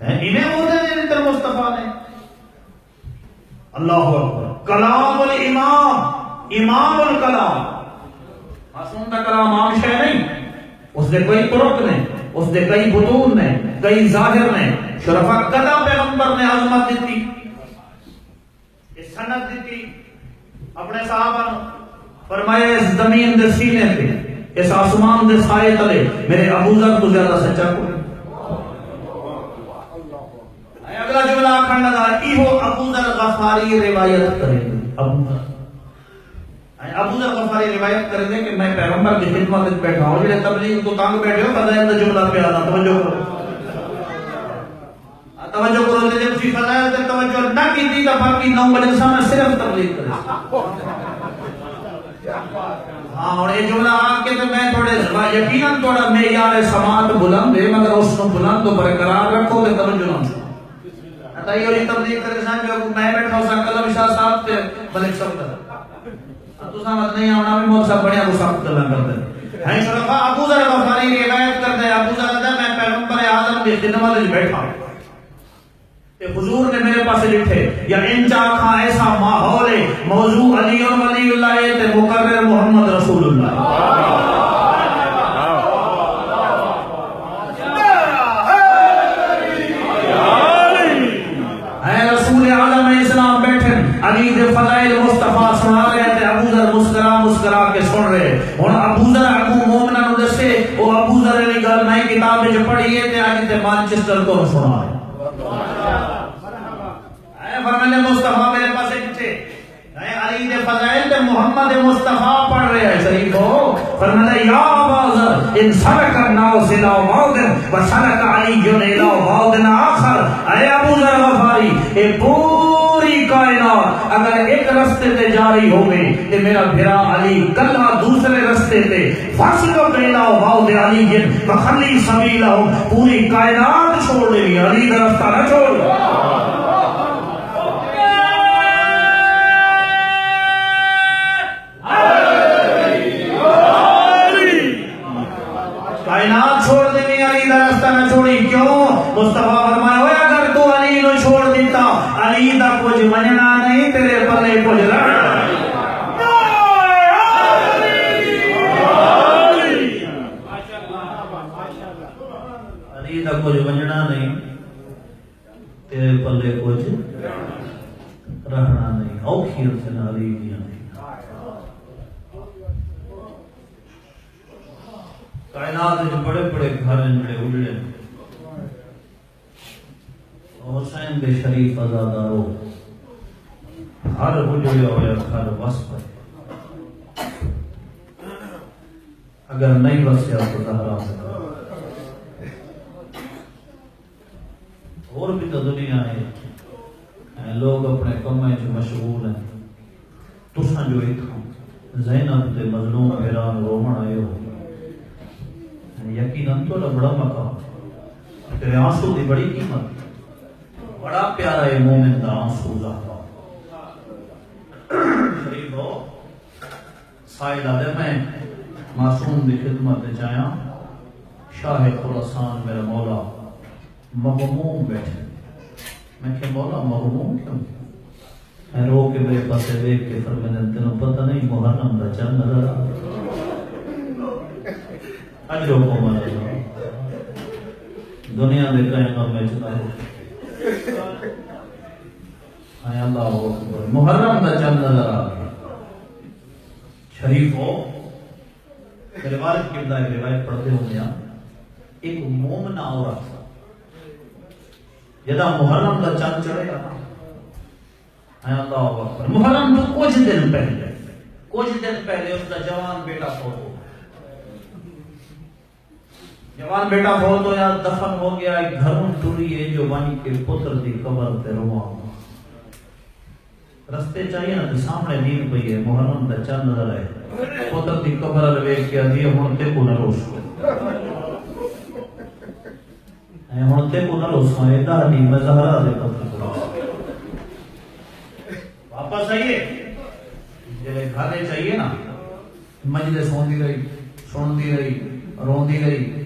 ہیں. انہیں عہدے دے دتے مصطفیٰ نے. اللہ اکبر. کلام الامام، امام الکلام. معصوم دا کلام عام شے نہیں، اس دے کوئی طرق نہیں. اس دے کئی بطون نے کئی ظاہر نے شرفا کدا پیغمبر نے عظمت دیتی اس سند دیتی اپنے صحابہ نے فرمایا اس زمین دے سینے پہ اس آسمان دے سائے تلے میرے ابو ذر تو زیادہ سچا کوئی اگلا جملہ آکھن لگا ایہو ابو ذر غفاری روایت کرے ابو ذر غفاری روایت کرے دے کہ میں پیغمبر کی خدمت میں بیٹھا ہوں جڑے تبلیغ تو تانگ بیٹھے ہو فضائل دا جملہ پہ آنا توجہ کرو جب سی فضائل تے توجہ نہ کی تھی تو باقی 9 بجے سامنے صرف تبلیغ کرے ہاں اور یہ جملہ آ کے تو میں تھوڑے یقیناً تھوڑا معیار سماعت بلند ہے مگر اس کو بلند تو برقرار رکھو تے توجہ نہ تائی اور تبلیغ کرے سان جو میں بیٹھا ہوں سان کلم شاہ صاحب تے ملک صاحب تو سمجھ نہیں آنا بھی موت صاحب بڑھیا کو صاحب تلہ کرتے ہیں شرفا ابو ذر غفاری روایت کرتے ہیں ابو ذر میں پیغمبر اعظم کی خدمت میں بیٹھا ہوں کہ حضور نے میرے پاس لکھے یا انچا کھا ایسا ماحول ہے موضوع علی اور ولی اللہ تے مقرر محمد رسول اللہ اے رسول عالم اسلام بیٹھے علی دے فضائل مصطفیٰ سنا رہے تھے ابو ذر مسکرا کے سن رہے ہن ابو ذر ابو مومنہ نو دسے او ابو ذر علی گل میں کتاب وچ پڑھی ہے تے اج تے مانچسٹر تو سنا رہے فرمانے مصطفیٰ میرے پاس لکھے علی دے فضائل تے محمد مصطفیٰ پڑھ رہے ہیں صحیح ہو فرمانے یا ابا ذر ان سرک الناس الى موضع وسلک علی الى موضع آخر اے ابو ذر غفاری اے پوری کائنات اگر ایک رستے تے جاری ہوئے تے میرا بھرا علی کلا دوسرے رستے تے فاصلہ بینا موضع علی وخلی سبیلہ پوری کائنات چھوڑ دے علی کا رستہ نہ چھوڑ کائنات چھوڑ دینی علی دا راستہ نہ چھوڑی کیوں مصطفیٰ فرمایا ہوئے اگر تو علی نو چھوڑ دیتا علی دا کچھ مننا نہیں تیرے پلے کچھ رہنا علی دا کچھ مننا نہیں تیرے پلے کچھ رہنا نہیں اوکھی رسنا علی دیا نہیں کائنات جو بڑے بڑے گھر ہیں بڑے اجڑے حسین دے شریف ازادارو ہر اجڑے ہویا گھر وس پائے اگر نہیں وسیا تو زہرا اور بھی تو دنیا ہے لوگ اپنے کمائیں جو مشغول ہیں تساں جو اتھاں زینب تے مظلوم ایران رومن آئے ہو یقیناً تو بڑا مقام تیرے آنسو دی بڑی قیمت بڑا پیارا ہے مومن دا آنسو زہرا شریف ہو سائل آدھے میں معصوم دی خدمت جایا شاہ خراسان میرا مولا مغموم بیٹھے میں کہ مولا مغموم کیوں میں رو کے میرے پاسے دیکھ کے فرمانے تینوں پتہ نہیں محرم دا چند نظر آ اجروں کو مانا دنیا دے کہیں اور میں چلا آیا اللہ اکبر محرم دا چند نظر آ شریف ہو میرے والد کی ابتدائی روایت پڑھتے ہوں گیا ایک مومنہ عورت جدا محرم دا چند چڑھے گا آیا اللہ اکبر محرم تو کچھ دن پہلے اس کا جوان بیٹا فوت ہو جوان بیٹا فوت ہو یا دفن ہو گیا ایک گھروں ٹوری ہے جو وہیں کے پتر دی قبر تے رواں رستے چاہیے نا سامنے دین پئی ہے محرم دا چند نظر ہے پتر دی قبر ویکھ کے دی ہن تے کو نہ روس ہن تے کو نہ روس اے دا نہیں میں زہرا دے پتر واپس آئیے جے گھر چاہیے نا مجلس ہوندی رہی سندی رہی روندی رہی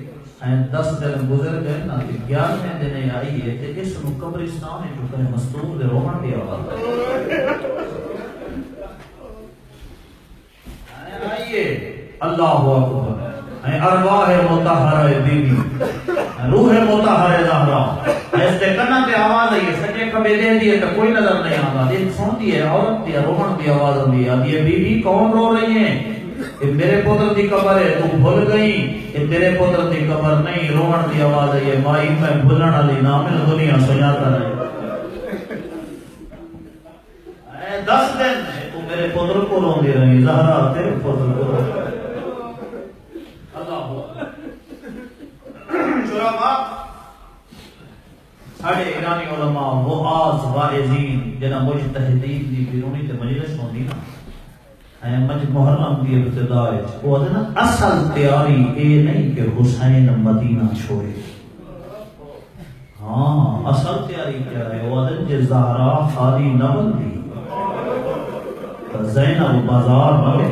10 دن گزر گئے نا 11ویں دن آئی ہے کہ اس نو قبرستان ہے جو کہ مستور دے رومن دیا آئیے اللہ اکبر ارواح مطہرہ بی بی روح مطہرہ زہرا اس تے کنا تے آواز آئی سجے کبے دے دیے تو کوئی نظر نہیں آتا یہ سنتی ہے عورت دی روحن دی آواز آتی ہے یہ بی بی کون رو رہی ہیں کہ میرے پتر دی قبر ہے تو بھول گئی کہ تیرے پتر دی قبر نہیں روحن دی آواز آئی ہے مائی میں بھولن والی نام دنیا سجاتا نہیں 10 دن تو میرے پتر کو روندی رہی زہرا تیرے پتر کو ساڑھے ایرانی علماء وعاظ واعظین جنہ مجتہدین دی بیرونی تے مجلس ہوندی نا محرم دی ابتدا وہ نا اصل تیاری اے نہیں کہ حسین مدینہ چھوڑے ہاں اصل تیاری کیا ہے وہ جے زہرا خالی نہ بندی زینب بازار بنے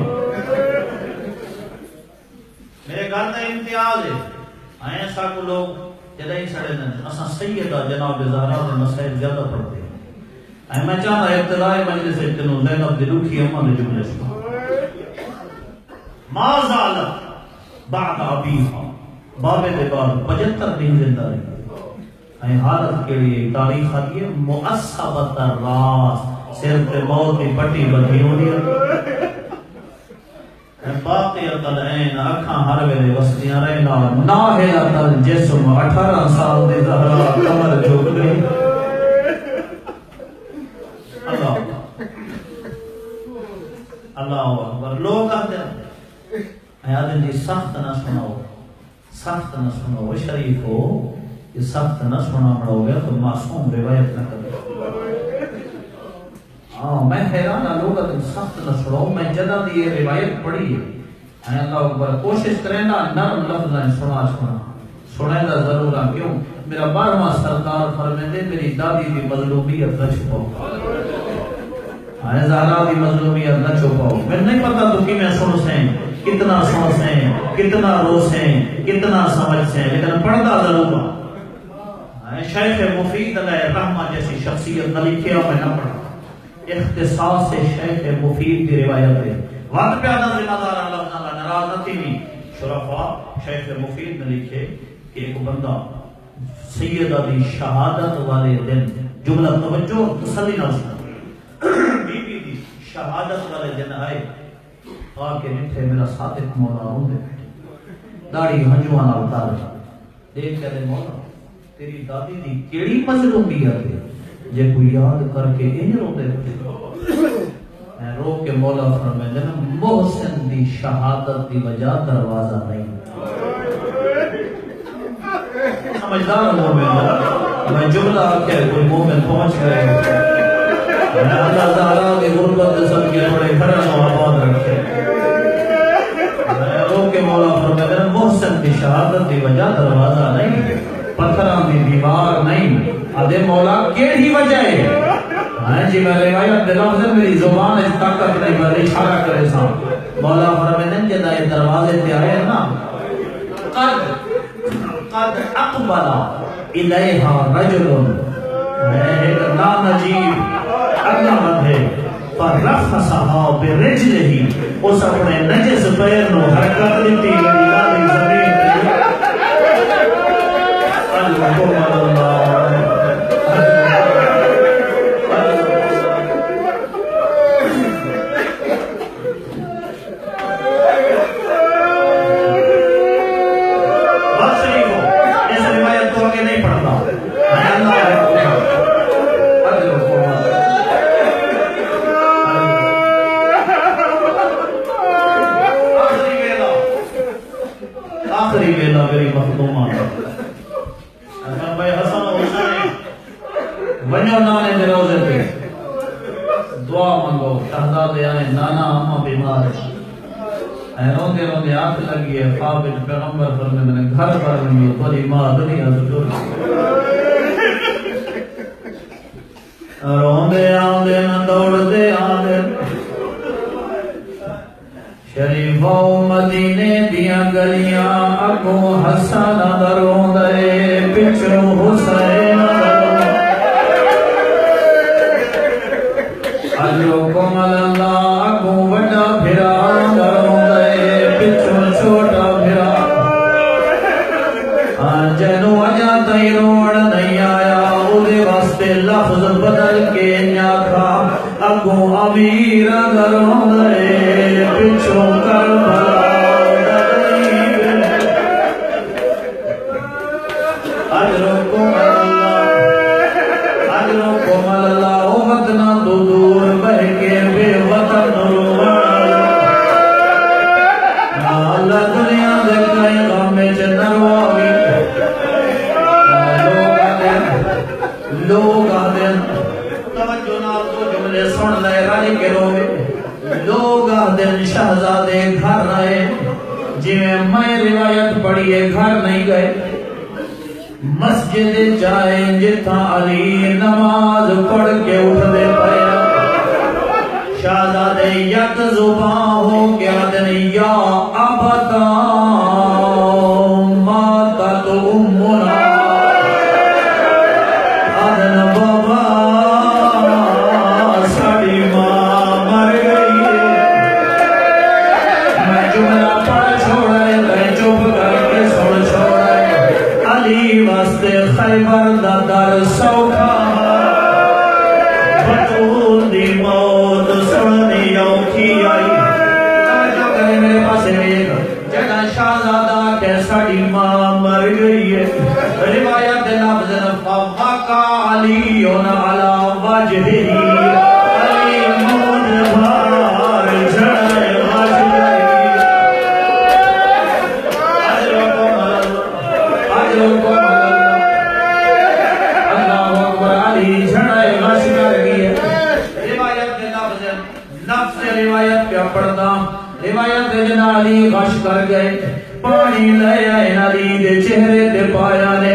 میرے گھر میں امتیاز ہے ایسا کو لوگ جدائی سڑے دن اساں سیدہ جناب زہرا دے مسائل زیادہ پڑھتے ہیں میں چاہتا ابتدائی مجلس اتنو زینب دے روکی امہ دے جملے سنا ما زالت بعد ابیہا بابے دے بعد 75 دن زندہ رہی حالت کے لیے تاریخ آتی ہے مؤصبت الراس صرف موت کی پٹی بدھی ہو رہی باقیت العین اکھاں ہر ویلے وسدیاں رہنا ناہلت الجسم 18 سال دی زہرا کمر جھک گئی اللہ اکبر لوگ کہتے ہیں آدم جی سخت نہ سناؤ شریف ہو یہ سخت نہ سنا پڑو گیا تو معصوم روایت نہ کرو میں حیران لوگ سخت نہ سناؤ میں جدہ دی یہ روایت پڑھی ہے اللہ اکبر کوشش کریں نا نرم لفظ سنا دا ضرور کیوں میرا 12واں سرکار فرمائے میری دادی دی مظلومیت نہ چھپاؤ زہرا دی مظلومیت نہ چھپاؤ میں نہیں پتا تو کہ میں سن سیں کتنا سن سیں کتنا رو سیں کتنا سمجھ سیں لیکن پڑھتا ضرور شیخ مفید علیہ رحمہ جیسی شخصیت نہ لکھے میں نہ پڑھا اختصاص سے شیخ مفید کی روایت ہے وقت پہ آدھا ذمہ دار اللہ تعالیٰ ناراض نہ تھی شرفا شیخ مفید نے لکھے کہ ایک بندہ سیدہ دی شہادت والے دن جملہ توجہ تسلی نہ سنا بی بی دی شہادت والے دن آئے آکے نٹھے میرا صادق مولا ہوں دے داڑھی ہنجوانا اتار دیکھ کہتے مولا تیری دادی دی کیڑی مظلومیت ہے جے کوئی یاد کر کے انج رو دے رو کے مولا فرمائے جنا محسن دی شہادت دی وجہ دروازہ نہیں سمجھدار مومن میں جملہ کہ کوئی مومن پہنچ گئے اللہ تعالیٰ کی غربت سب کے بڑے گھروں کو آباد رکھے رو کے مولا فرمائے جنا محسن دی شہادت دی وجہ دروازہ نہیں پتھران دی دیوار نہیں آدھے مولا کیڑی وجہ ہے جی میں روایت دے لفظ میری زبان اس طاقت نہیں پر اشارہ کرے سا مولا فرمائے جدا یہ دروازے تے آئے نا قد اقبل الیہا رجل ایک نانجیب اگلا مدھے فرفسہا برجلہی اس اپنے نجس پیر نو حرکت دیتی گئی زمین آخری ویلا میری مخدومہ بھائی حسن حسین ونیو نانے دے روزے پہ دعا منگو شہزادے آنے نانا اماں بیمار روندے روندے آنکھ لگی ہے خواب پیغمبر فرمے میں نے گھر پر نہیں بڑی ماں دنیا سے جوڑ روندے آندے نہ دوڑدے آندے شریفو مدینے دیاں گلیاں اگو حسن دروں دے پچھو حسین اجو کمل اللہ اگو وڈا بھرا دروں دے پچھو چھوٹا بھرا تئی روڑ نہیں آیا اودے واسطے لفظ بدل کے آکھا اگوں امیر اگر ہوندے پچھوں کربلا اجرکم اللہ وطنہ تو دور بہ کے بے وطن اللہ دنیا دے کئی غامے چ نرواوی لوگ آدھے توجہ نال تو جملے سن لے رائی کے روے لوگ آدھے شہزادے گھر رہے جی میں روایت پڑھیے گھر نہیں گئے مسجد جائے جتھا علی نماز پڑھ کے اٹھ دے پایا شہزادے یک زباں ہو گیا دن یا ابدا ماتت امنا ادن بابا ساڑی ماں مر گئی میں جملہ پڑھ چھوڑے میں چپ کر کے سن چھوڑے علی واسطے خیبر دا در سوکھا بطول دی موت سننی اوکھی آئی جو کرے میرے پاس ایک جگہ شہزادہ کہ ساڑی ماں مر گئی ہے روایت لفظ فوقا علیون علی وجہی علی مون بھار جھڑے غش گئی اجرکم اللہ اکبر علی جھڑے غش کر گئی روایت لفظ نفس روایت پہ پڑھتا روایت جنا علی غش کر گئے پانی لے آئے علی دے چہرے تے پایا نے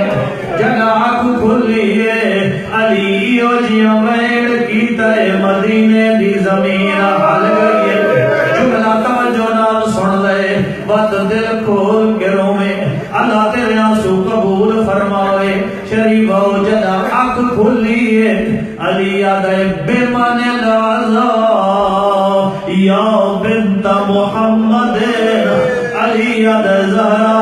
جگہ آنکھ کھلی ہے علی او جیاں ویڑ کی تے مدینے دی زمین ہل گئی ہے جملہ توجہ نال سن لے وقت دل کھول کے روے اللہ تیرے آنسو قبول فرمائے شریف او جگہ آنکھ کھلی ہے علی آدھے بے مانے لازا یا بنت محمد علی آدھے زہرا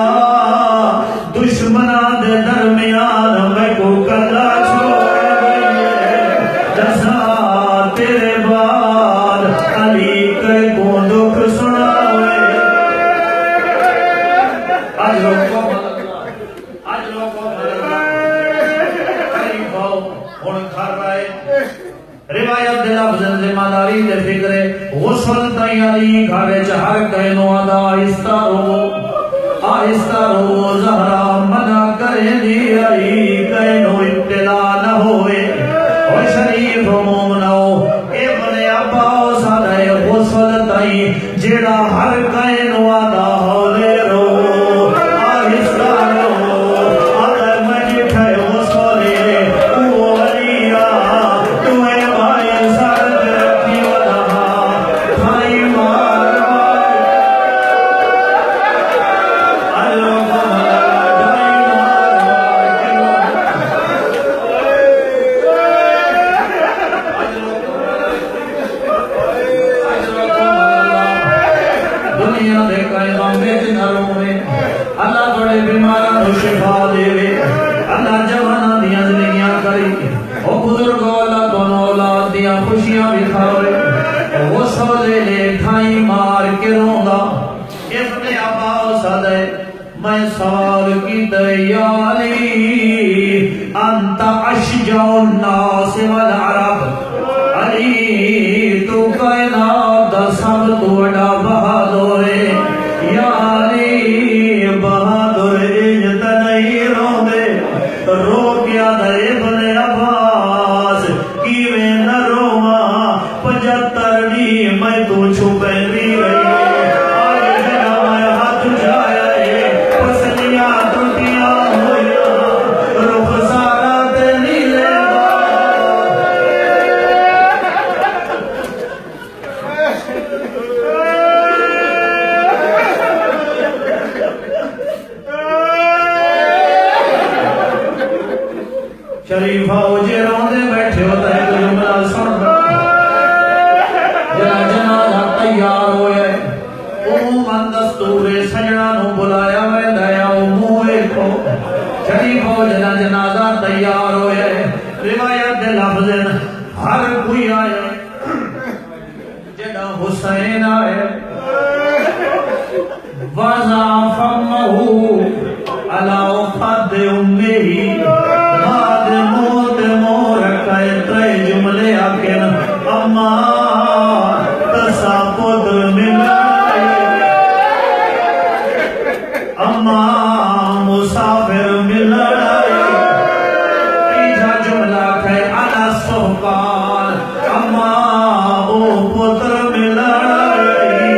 دشمنہ دے درمیان میں کو کلا چھوڑے گئی جسا تیرے بعد علی کے کو دکھ سنا ہوئے اجرکم اللہ قریب آؤ ہون کھر رہے روایت دے لفظ ذمہ داری دے فکرے غسل تائی علی گھرے چہر کہنو آدھا آہستہ رو زہرا منع کرے دی آئی کہنو ابتلا نہ ہوئے اور شریف مومنو ابن عباس آدھے غسل تائی جیڑا ہر کہنو آدھا ہولے رو آہستہ رو آدھے مجھے غسلے او علیہ توے بھائی سرد رکھی ودہا بھائی مار دنیا دے کئی غمے جنہوں میں اللہ بڑے بیماروں کو شفا دے اللہ جوانہ دیاں زندگیاں کری او بزرگوں اللہ دونوں اولاد دیاں خوشیاں بھی کھاوے وہ سولے لے کھائی مار کے روندا ابن عباس دے میں سوال کی دیالی انت اشجع الناس والعرب علی تو کائنات دا سب تو بڑا بہادر ہے یا علی بہادر اجت نہیں روندے رو گیا دے ابن عباس کیویں نہ رواں 75 دی میں تو چھپے بھی رہی آج جگہ میں ہاتھ جایا ہے پسلیاں ٹوٹیاں ہویا رخ سارا تے نیلے شریف آؤ جے روندے بیٹھے ہوتا ہے تو جملہ سن جنا جنازہ تیار ہوئے عموماً دستور سجنہ نو بلایا میں دیا منہ کو شریف ہو جنا جنازہ تیار ہوئے روایت دے لفظ ہر کوئی آئے جڑا حسین آئے وَضَعَ فَمَّهُ عَلَى خَدِّ أُمِّهِ بعد موت مورکہ ترے جملے آکن اما تصاپد ملائے اما مسافر ملائے تیجا جملہ کھے عَلَى سُحْقَال اما او پتر ملائے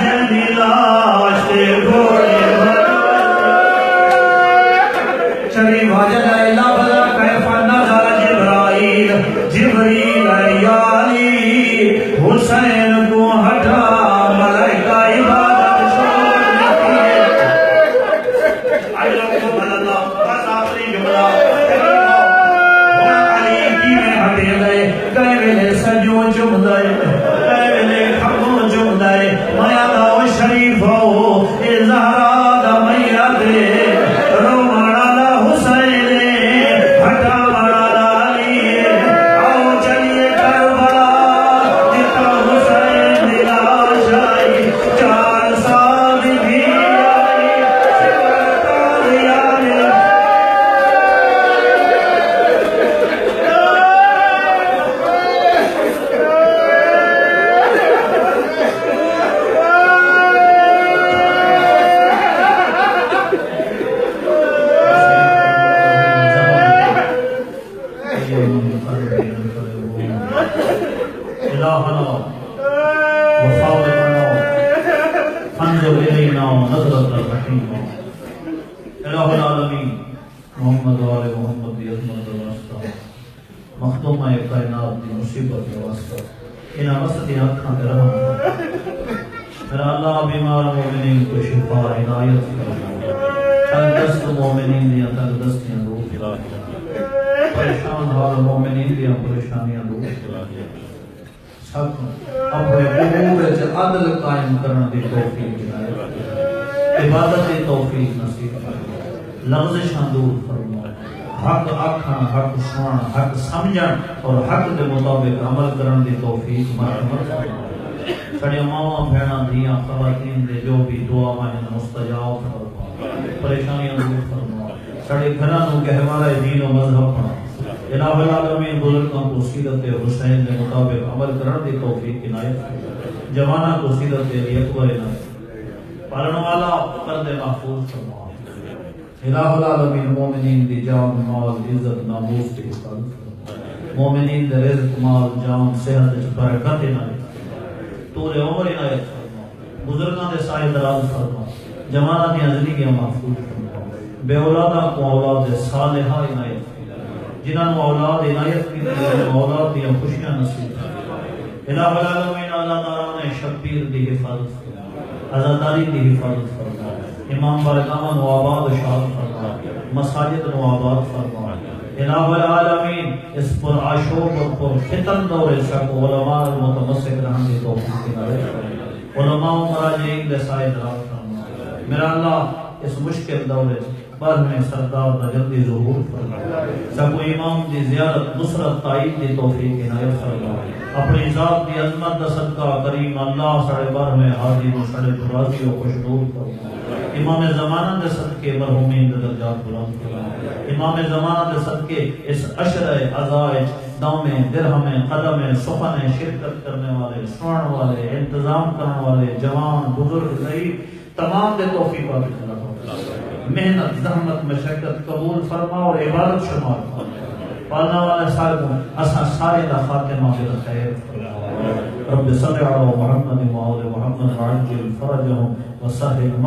جنی لاش تے گھوڑے شریف حاجت ہے لفظ کیف نظر جبرائیل یا علی حسین کو ہٹا ملائکہ عبادت چھوڑ دیتی آئی لوگوں اللہ بس آخری جملہ علی کی میں ہٹے گئے کہے ویلے سجوں چم دائے کہے ویلے کھموں چم دائے مایا داؤ شریف ہو اے زہرا دا میرا دے رو مانا دا حسین ہٹا مانا دا علی آؤ چلیے کربلا جتا حسین دلاش آئی 4 سال بھی آئی شکرتا دیانے إلهنا وخالقنا فانظر إلينا نظرة رحيمة إله العالمين محمد وآل محمد عظمت واسطہ مخدومہ کائنات کی مصیبت واسطہ انہاں وسطی آنکھاں تے رحم میرا اللہ بیمار مومنین کو شفا عنایت فرما تنگ مومنین دیا تنگ دستیاں دور فرما پریشان حال مومنین دیا پریشانیاں دور فرما اپنے امور وچ عدل قائم کرنے دی توفیق عنایت عبادت دی توفیق نصیب فرما لغزشاں دور فرما حق آکھن حق سنن حق سمجھن اور حق دے مطابق عمل کرنے دی توفیق مرحمت فرما سڑے ماواں بہناں دیاں خواتین دے جو بھی دعا مانگن مستجاب فرما پریشانیاں دور فرما سڑے گھراں نوں گہوارہ دین و مذہب فرما الہ العالمین بزرگوں کو سیرت حسین کے مطابق عمل کرنے دی توفیق عنایت جوانہ کو سیرت علی اکبر عنایت پالن والا پردے محفوظ فرما الہ العالمین مومنین دی جان مال عزت ناموس کی حفاظت فرما مومنین دے رزق مال جان صحت وچ برکت عنایت طول عمر عنایت فرما بزرگاں دے سائے دراز فرما جوانہ دی زندگیاں محفوظ فرما بے اولاداں کو اولاد صالحہ عنایت جنہاں نو اولاد عنایت کی اولاد دیا خوشیاں نصیب الہ العالمین اللہ تعالی نے شبیر دی حفاظت فرما عزاداری دی حفاظت فرما امام بارگاہ نو آباد و شاد فرما مساجد نو آباد فرما الہ العالمین اس پر عاشور اور پر فتن دور شک علماء المتمسک رہن دی توفیق عنایت علماء و مراجعین دے سائے دراز فرما میرا اللہ اس مشکل دور پر میں سردار دا جلدی ظہور فرما سب امام دی زیارت نصرت تائید دی توفیق عنایت فرما اپنی ذات دی عظمت دا صدقہ کریم اللہ ساڑھے بار میں حاضر و ساڑھے براضی و خوشنود فرما امام زمانہ دے صدقے مرحومین دے درجات بلند فرما امام زمانہ دے صدقے اس عشر عزائج دام درہم قدم سخن شرکت کرنے والے سنن والے انتظام کرنے والے جوان بزرگ ضعیف تمام دے توفیقات فرما محنت زحمت مشقت قبول فرما اور عبادت شمار فرما پالنا والے صاحبوں اسا سارے دا خاتمہ بالخیر فرما رب صلی علی محمد و آل محمد وعجل فرجهم وسهل